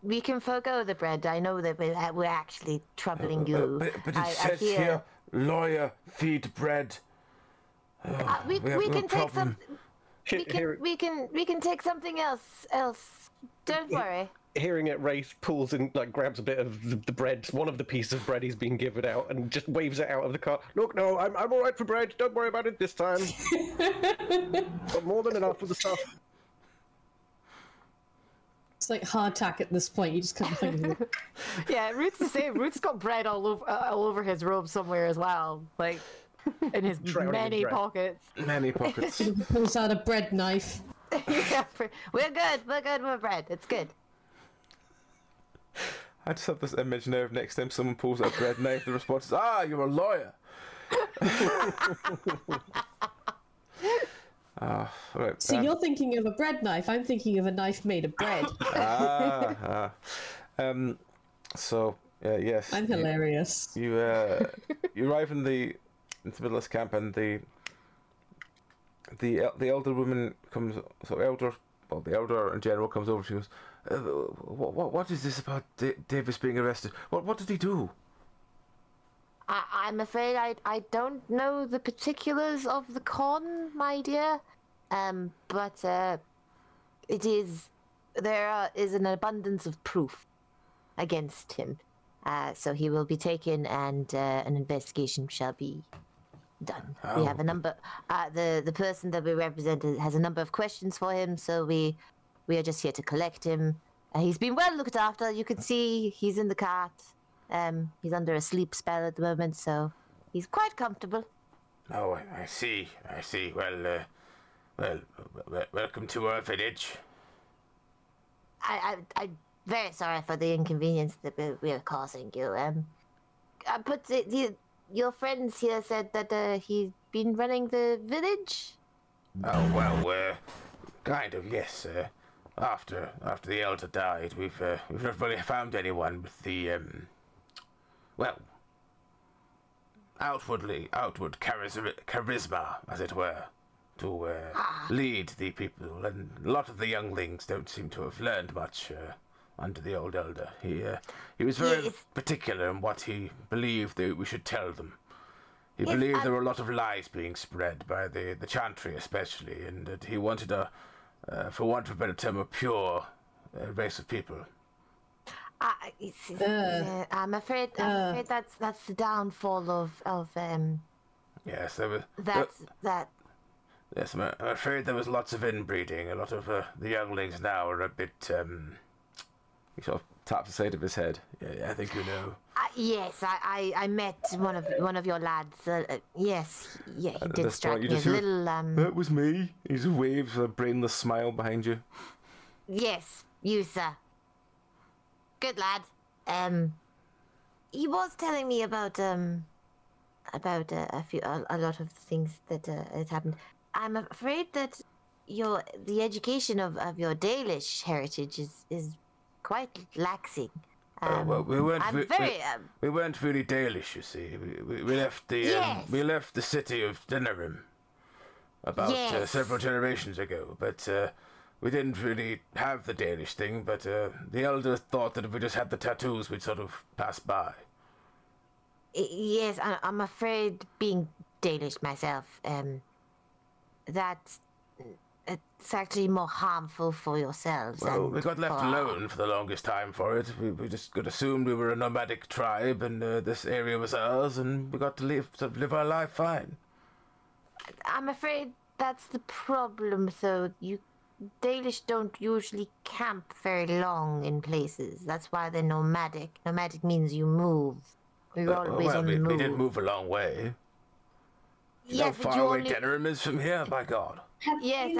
Speaker 5: We can forgo the bread. I know that we're actually troubling you.
Speaker 1: But it says here, lawyer, feed bread.
Speaker 5: We can take some.
Speaker 2: Here-
Speaker 5: We can take something else. Don't worry.
Speaker 2: Hearing it, Wraith pulls and grabs a bit of the bread, one of the pieces of bread he's been given out, and just waves it out of the cart. Look, no, I'm all right for bread. Don't worry about it this time. Got more than enough of the stuff.
Speaker 3: It's like hardtack at this point. You just couldn't think of it.
Speaker 4: Yeah, Ruth's the same. Ruth's got bread all over his robe somewhere as well, like in his
Speaker 2: Drowning in
Speaker 4: many
Speaker 2: bread.
Speaker 4: pockets.
Speaker 1: Many pockets.
Speaker 3: Pulls out a bread knife.
Speaker 5: Yeah, we're good. We're good with bread. It's good.
Speaker 1: I just have this image now of next time someone pulls out a bread knife, the response is, you're a lawyer. Right.
Speaker 3: So you're thinking of a bread knife. I'm thinking of a knife made of bread.
Speaker 1: So yes.
Speaker 3: I'm hilarious.
Speaker 1: You arrive into the middle of this camp, and the elder woman comes. The elder in general comes over. She goes, "What is this about Davis being arrested? What did he do?"
Speaker 5: I'm afraid I don't know the particulars of the con, my dear. But there is an abundance of proof against him. So he will be taken, and an investigation shall be done. We have a number. The person that we represent has a number of questions for him, so we are just here to collect him. He's been well looked after. You can see he's in the cart. He's under a sleep spell at the moment, so he's quite comfortable.
Speaker 1: Oh, I see. I see. Well, welcome to our village.
Speaker 5: I'm very sorry for the inconvenience that we are causing you. But your friends here said that he's been running the village.
Speaker 1: Oh well, kind of yes. After the elder died, we've not really found anyone with the well, outward charisma, as it were, to lead the people, and a lot of the younglings don't seem to have learned much under the old elder. He was very particular in what he believed that we should tell them. He believed there were a lot of lies being spread by the chantry especially, and that he wanted for want of a better term, a pure race of people.
Speaker 5: I'm afraid that's the downfall of
Speaker 1: Yes, there was.
Speaker 5: that.
Speaker 1: Yes, I'm afraid there was lots of inbreeding. A lot of the younglings now are a bit. He sort of taps the side of his head. Yeah, I think you know.
Speaker 5: Yes, I met one of your lads. Yes, yeah, he did strike me as a little.
Speaker 1: That was me. He just waves a brainless smile behind you.
Speaker 5: Yes, you sir. Good lad. He was telling me about a lot of things that had happened. I'm afraid that the education of your Dalish heritage is quite laxing.
Speaker 1: Well, we weren't really Dalish, you see. We left we left the city of Denerim about several generations ago, but we didn't really have the Danish thing. But the elder thought that if we just had the tattoos, we'd sort of pass by.
Speaker 5: Yes, I'm afraid, being Danish myself, that it's actually more harmful for yourselves.
Speaker 1: Well, we got left alone for the longest time for it. We just got assumed we were a nomadic tribe, and this area was ours, and we got to live our life fine.
Speaker 5: I'm afraid that's the problem, though. Dalish don't usually camp very long in places. That's why they're nomadic. Nomadic means you move. You're always on the move.
Speaker 1: We did move a long way. You know how far away Denerim is from here? My God.
Speaker 5: Yes,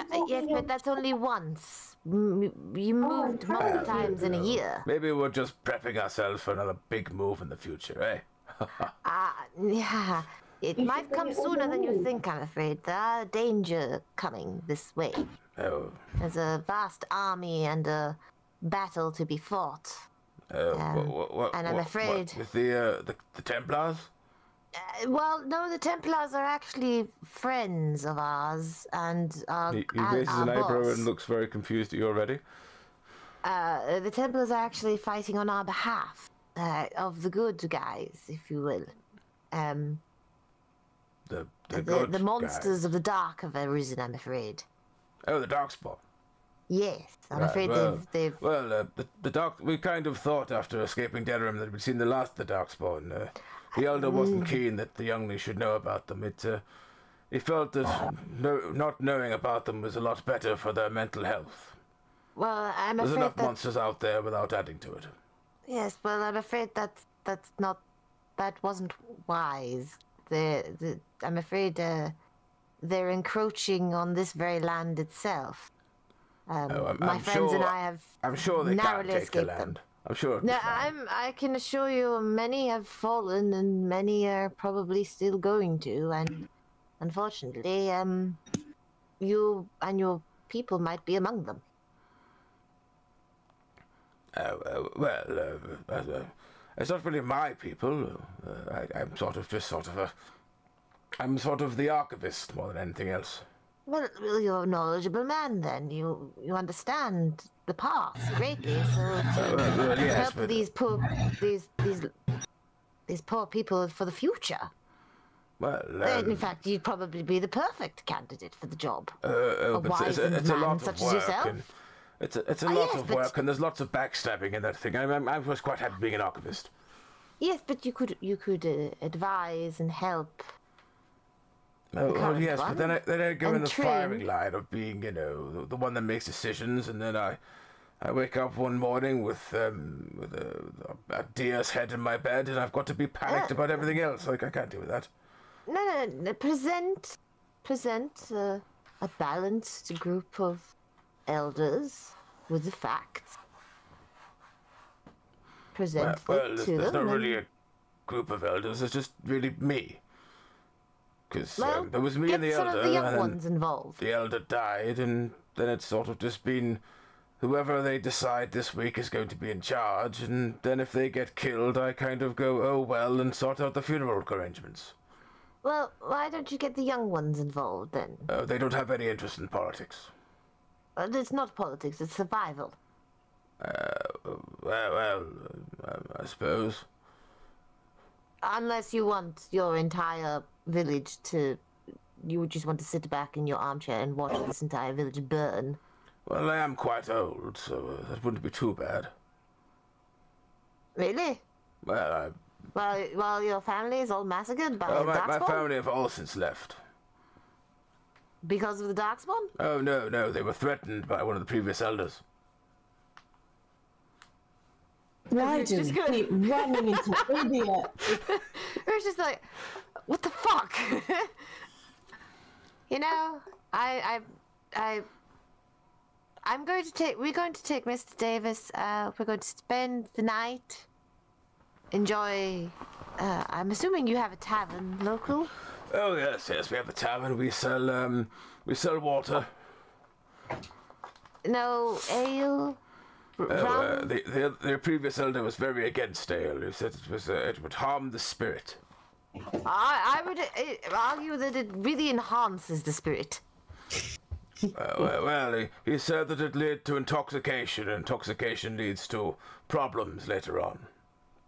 Speaker 5: but that's only once. You moved multiple times in a year.
Speaker 1: Maybe we're just prepping ourselves for another big move in the future, eh?
Speaker 5: Yeah. It might come sooner than you think, I'm afraid. There's danger coming this way.
Speaker 1: Oh.
Speaker 5: There's a vast army and a battle to be fought. And I'm afraid...
Speaker 1: With the Templars?
Speaker 5: Well, no, the Templars are actually friends of ours, and
Speaker 1: he raises an eyebrow and looks very confused at you already.
Speaker 5: The Templars are actually fighting on our behalf, of the good guys, if you will. The monsters of the dark have arisen, I'm afraid.
Speaker 1: Oh, the Darkspawn.
Speaker 5: Yes, I'm afraid they've...
Speaker 1: Well, the Dark... We kind of thought after escaping Denerim that we'd seen the last of the Darkspawn. The elder wasn't keen that the younglings should know about them. He felt that not knowing about them was a lot better for their mental health.
Speaker 5: Well, I'm afraid
Speaker 1: there's enough monsters out there without adding to it.
Speaker 5: Yes, well, I'm afraid that wasn't wise. I'm afraid they're encroaching on this very land itself. My friends and I have narrowly escaped them.
Speaker 1: I'm sure.
Speaker 5: No, I can assure you, many have fallen, and many are probably still going to. And unfortunately, you and your people might be among them.
Speaker 1: It's not really my people. I'm sort of the archivist more than anything else.
Speaker 5: Well, you're a knowledgeable man then. You understand the past greatly, so to help these poor people for the future.
Speaker 1: Well,
Speaker 5: in fact, you'd probably be the perfect candidate for the job.
Speaker 1: It's a lot of work. It's a lot of work, and there's lots of backstabbing in that thing. I was quite happy being an archivist.
Speaker 5: Yes, but you could advise and help.
Speaker 1: Oh, yes, but then I go in the firing line of being, the one that makes decisions, and then I wake up one morning with a deer's head in my bed, and I've got to be panicked about everything else. Like, I can't do that.
Speaker 5: No. Present a balanced group of elders with the facts. Present
Speaker 1: Well,
Speaker 5: them
Speaker 1: there's
Speaker 5: to
Speaker 1: not
Speaker 5: them.
Speaker 1: really a group of elders. It's just really me. Because
Speaker 5: Well,
Speaker 1: there was me
Speaker 5: get
Speaker 1: and the
Speaker 5: some
Speaker 1: elder,
Speaker 5: of the young
Speaker 1: and then
Speaker 5: ones involved.
Speaker 1: the elder died, and then it's sort of just been whoever they decide this week is going to be in charge, and then if they get killed, I kind of go, oh well, and sort out the funeral arrangements.
Speaker 5: Well, why don't you get the young ones involved then?
Speaker 1: They don't have any interest in politics.
Speaker 5: It's not politics, it's survival.
Speaker 1: I suppose.
Speaker 5: Unless you want your entire village to... You would just want to sit back in your armchair and watch this entire village burn.
Speaker 1: Well, I am quite old, so that wouldn't be too bad.
Speaker 5: Really?
Speaker 1: Well,
Speaker 5: While your family is all massacred by
Speaker 1: my
Speaker 5: Darkspawn?
Speaker 1: family have all since left.
Speaker 5: Because of the Darkspawn?
Speaker 1: Oh, no, they were threatened by one of the previous elders.
Speaker 3: Why
Speaker 5: It's
Speaker 3: do
Speaker 5: just
Speaker 3: we
Speaker 5: gonna-
Speaker 3: keep running into idiot?
Speaker 5: It was just like, what the fuck? You know, we're going to take Mr. Davis. We're going to spend the night. Enjoy. I'm assuming you have a tavern local.
Speaker 1: Oh yes, we have the tavern. We sell water.
Speaker 5: No ale. Rum.
Speaker 1: The previous elder was very against ale. He said it would harm the spirit.
Speaker 5: I would argue that it really enhances the spirit.
Speaker 1: He said that it led to intoxication, and intoxication leads to problems later on.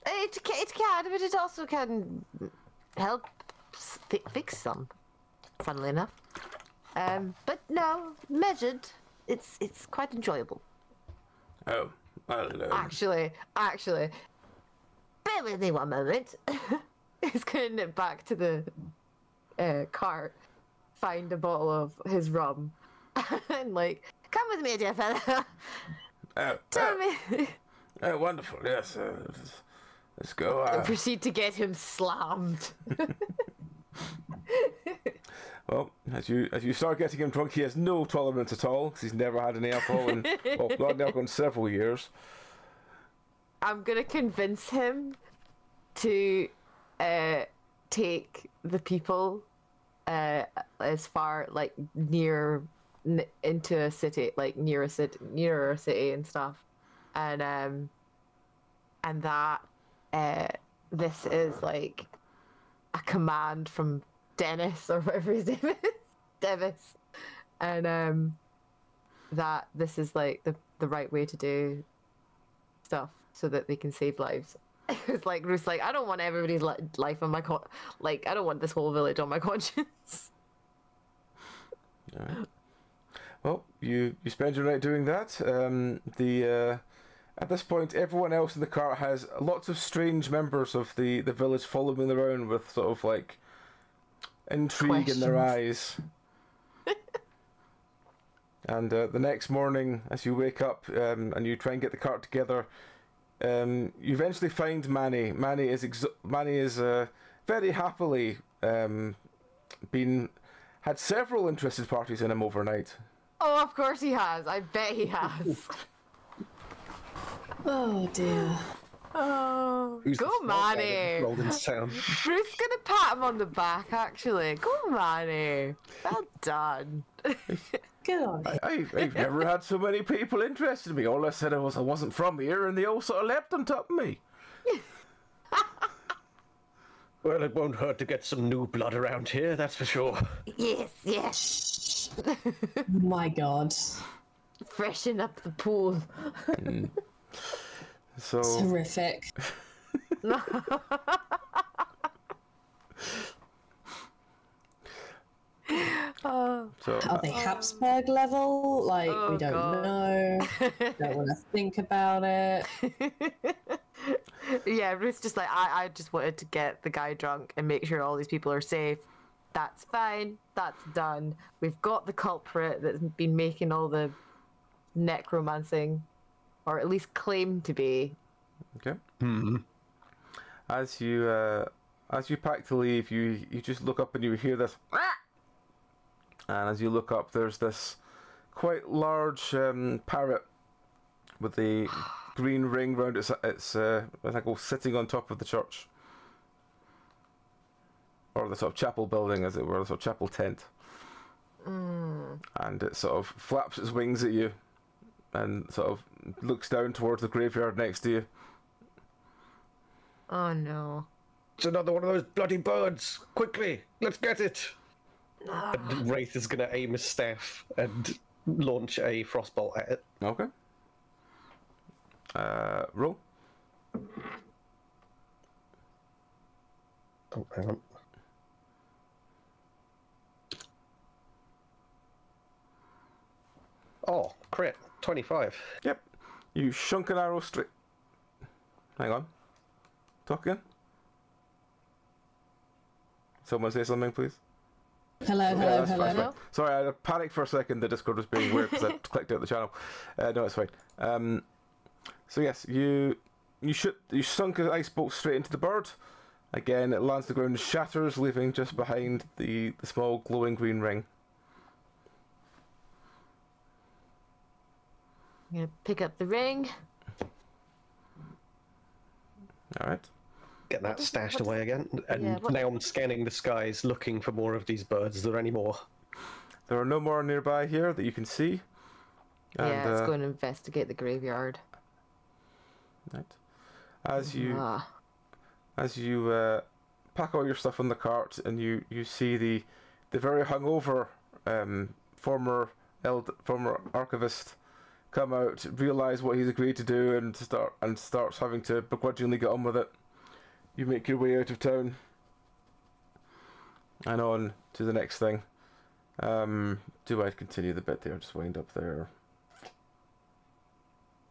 Speaker 5: It can, but it also can help fix some. Funnily enough, but no, measured. It's quite enjoyable.
Speaker 1: Oh, well.
Speaker 5: Actually, bear with me one moment. He's gonna nip back to the cart, find a bottle of his rum, and like, come with me, dear fella. Tell me.
Speaker 1: Oh, wonderful. Yes. Let's go.
Speaker 5: Proceed to get him slammed.
Speaker 1: Well, as you start getting him drunk, he has no tolerance at all because he's never had any alcohol in not any alcohol in several years.
Speaker 4: I'm gonna convince him to take the people as far like into a city, like near a city and stuff, and that this is like a command from Dennis or whatever his name is, Devis, and that this is like the right way to do stuff so that they can save lives. It's like Ruth's like, I don't want everybody's life on my I don't want this whole village on my conscience.
Speaker 1: All right. Well, you spend your night doing that. At this point, everyone else in the cart has lots of strange members of the village following them around with sort of like intrigue in their eyes. And the next morning, as you wake up and you try and get the cart together, you eventually find Manny. Manny is very happily had several interested parties in him overnight.
Speaker 4: Oh, of course he has. I bet he has.
Speaker 3: Oh dear.
Speaker 4: Oh,
Speaker 2: Who's
Speaker 4: go
Speaker 2: the smart guy
Speaker 4: Manny.
Speaker 2: that rolled into town?
Speaker 4: Ruth's gonna pat him on the back. Actually, go Manny. Well done.
Speaker 3: Good on you.
Speaker 1: I've never had so many people interested in me. All I said was I wasn't from here, and they all sort of leapt on top of me.
Speaker 2: Well, it won't hurt to get some new blood around here, that's for sure.
Speaker 5: Yes.
Speaker 3: My God.
Speaker 5: Freshen up the pool.
Speaker 1: So
Speaker 3: Terrific. Are they Habsburg level? Like, we don't know. Don't want to think about it.
Speaker 4: Yeah, Ruth's just like, I just wanted to get the guy drunk and make sure all these people are safe. That's fine. That's done. We've got the culprit that's been making all the necromancing, or at least claimed to be.
Speaker 1: okay. As you as you pack to leave, you just look up and you hear this, and as you look up, there's this quite large parrot with a green ring round its I think, sitting on top of the church, or the sort of chapel building, as it were, the sort of chapel tent. And it sort of flaps its wings at you, and sort of looks down towards the graveyard next to you.
Speaker 4: Oh no.
Speaker 2: It's another one of those bloody birds! Quickly, let's get it! And Wraith is going to aim his staff and launch a frostbolt at it.
Speaker 1: Okay. Roll.
Speaker 2: Oh, hang on. Oh, crit. 25.
Speaker 1: Yep. You shunk an arrow straight. Hang on. Talk again. Someone say something, please.
Speaker 3: Hello.
Speaker 1: That's fine. Sorry, I panicked for a second. The Discord was being weird because I clicked out the channel. No, it's fine. So yes, you sunk an ice bolt straight into the bird. Again, it lands the ground and shatters, leaving just behind the small glowing green ring.
Speaker 4: I'm gonna pick up the ring.
Speaker 1: All right.
Speaker 2: Get that stashed away again. And
Speaker 4: Yeah,
Speaker 2: now I'm scanning the skies looking for more of these birds. Is there any more?
Speaker 1: There are no more nearby here that you can see.
Speaker 4: Yeah, let's go and investigate the graveyard.
Speaker 1: Right. As you pack all your stuff on the cart and you see the very hungover former archivist come out, realise what he's agreed to do, and starts having to begrudgingly get on with it. You make your way out of town and on to the next thing. Do I continue the bit there? Just wind up there.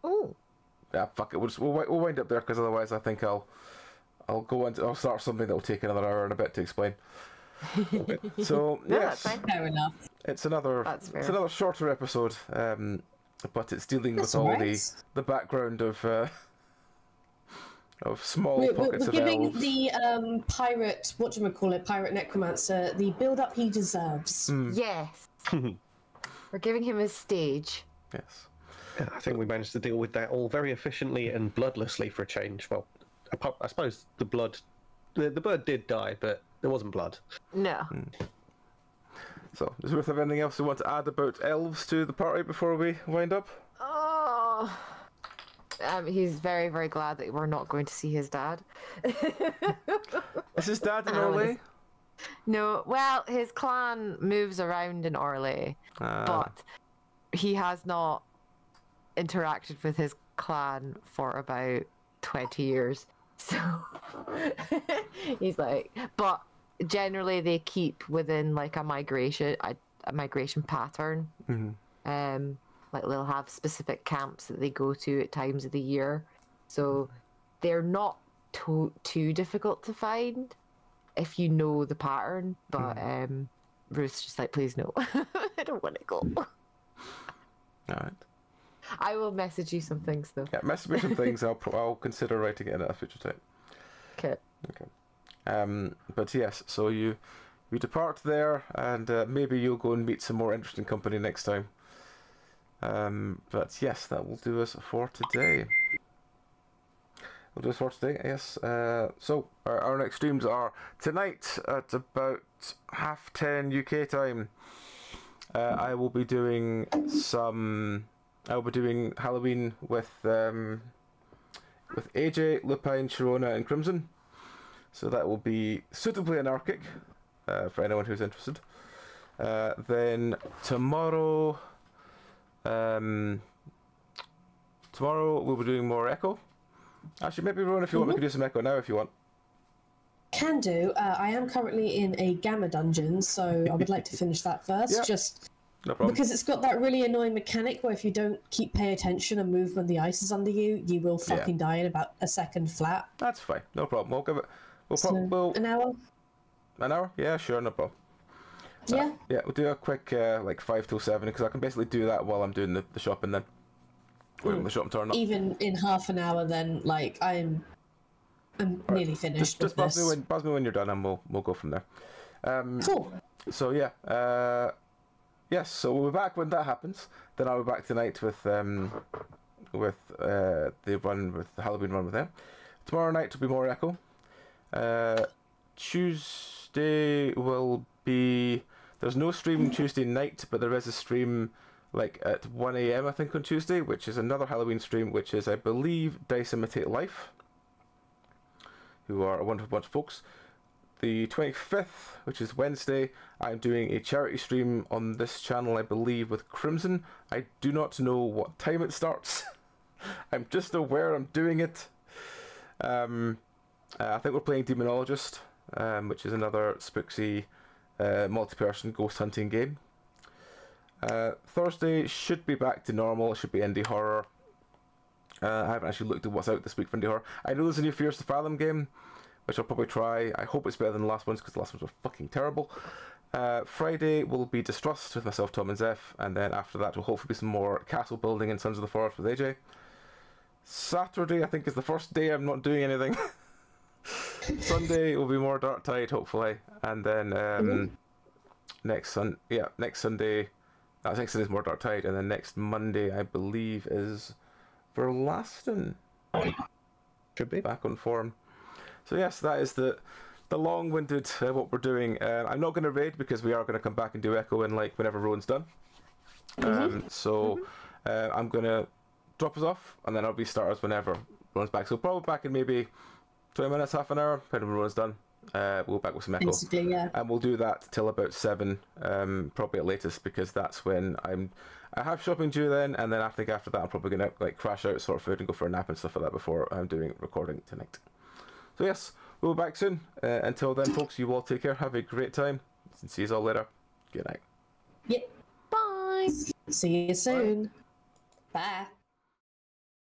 Speaker 4: Oh.
Speaker 1: Yeah, fuck it. We'll wind up there because otherwise I think I'll start something that will take another hour and a bit to explain. Okay. So
Speaker 4: No,
Speaker 1: yes,
Speaker 4: that's fine.
Speaker 3: Fair enough.
Speaker 1: it's another shorter episode, but it's dealing with all the background of small pockets
Speaker 3: we're
Speaker 1: of
Speaker 3: giving
Speaker 1: elves.
Speaker 3: the pirate necromancer, the build-up he deserves.
Speaker 4: Yes. We're giving him his stage.
Speaker 1: Yes.
Speaker 2: Yeah, I think we managed to deal with that all very efficiently and bloodlessly for a change. Well, I suppose the bird did die, but there wasn't blood.
Speaker 4: No.
Speaker 1: So, does Ruth have anything else you want to add about elves to the party before we wind up?
Speaker 4: Oh. He's very, very glad that we're not going to see his dad.
Speaker 1: Is his dad in Orlais?
Speaker 4: No, well, his clan moves around in Orlais, but he has not interacted with his clan for about 20 years. So he's like, but generally they keep within like a migration pattern.
Speaker 1: Mm-hmm.
Speaker 4: Like they'll have specific camps that they go to at times of the year, so they're not too difficult to find if you know the pattern. But Ruth's just like, please no. I don't want to go.
Speaker 1: All right.
Speaker 4: I will message you some things though.
Speaker 1: Yeah, message me some things. I'll consider writing it in at a future time.
Speaker 4: Okay.
Speaker 1: But yes, so you depart there, and maybe you'll go and meet some more interesting company next time. But yes, that will do us for today. Yes. So our next streams are tonight at about 10:30 UK time. I will be doing Halloween with AJ, Lupine, Sharona, and Crimson. So that will be suitably anarchic for anyone who's interested. Then tomorrow we'll be doing more Echo. Actually, maybe Ron, if you want, we can do some Echo now if you want.
Speaker 3: Can do. I am currently in a Gamma dungeon, so I would like to finish that first.
Speaker 1: Yep.
Speaker 3: Just
Speaker 1: No problem.
Speaker 3: because it's got that really annoying mechanic where if you don't keep pay attention and move when the ice is under you, you will fucking die in about a second flat.
Speaker 1: That's fine. No problem. We'll give it.
Speaker 3: An hour?
Speaker 1: An hour? Yeah, sure, no problem.
Speaker 3: Yeah.
Speaker 1: Yeah, we'll do a quick 5 till 7 because I can basically do that while I'm doing the shopping then. Going to the shop and turn up.
Speaker 3: Even in half an hour, then like I'm I'm nearly finished
Speaker 1: Just
Speaker 3: with this.
Speaker 1: buzz me when you're done, and we'll go from there.
Speaker 3: Cool.
Speaker 1: So yeah, yes. So we'll be back when that happens. Then I'll be back tonight with the Halloween run with them. Tomorrow night will be more Echo. Tuesday will be. There's no stream Tuesday night, but there is a stream like at 1 a.m. I think on Tuesday, which is another Halloween stream, which is I believe Dice Imitate Life, who are a wonderful bunch of folks. The 25th, which is Wednesday, I'm doing a charity stream on this channel, I believe, with Crimson. I do not know what time it starts. I'm just aware I'm doing it. I think we're playing Demonologist, which is another spooksy multi-person ghost hunting game. Thursday should be back to normal. It should be indie horror. I haven't actually looked at what's out this week for indie horror. I know there's a new Fears to Fathom game, which I'll probably try. I hope it's better than the last ones, because the last ones were fucking terrible. Friday will be Distrust with myself, Tom, and Zeph, and then after that will hopefully be some more castle building in Sons of the Forest with AJ. Saturday, I think, is the first day I'm not doing anything. Sunday will be more Dark Tide, hopefully, and then next Sunday, next Sunday's more Dark Tide, and then next Monday, I believe, is Verlaston.
Speaker 2: Should be
Speaker 1: back on form. So yes, that is the long-winded what we're doing. I'm not going to raid because we are going to come back and do Echo in like whenever Rowan's done. I'm going to drop us off, and then I'll restart us whenever Rowan's back. So probably back in maybe 20 minutes, half an hour, depending on when Rowan's done. We'll back with some Echo.
Speaker 3: Basically, yeah.
Speaker 1: And we'll do that till about 7, probably at latest, because that's when I have shopping due then, and then I think after that I'm probably going to like crash out, sort of food, and go for a nap and stuff like that before I'm doing recording tonight. So yes, we'll be back soon. Until then, folks, you all take care. Have a great time. And see you all later. Good night.
Speaker 3: Yep.
Speaker 4: Bye.
Speaker 3: See you soon. Bye.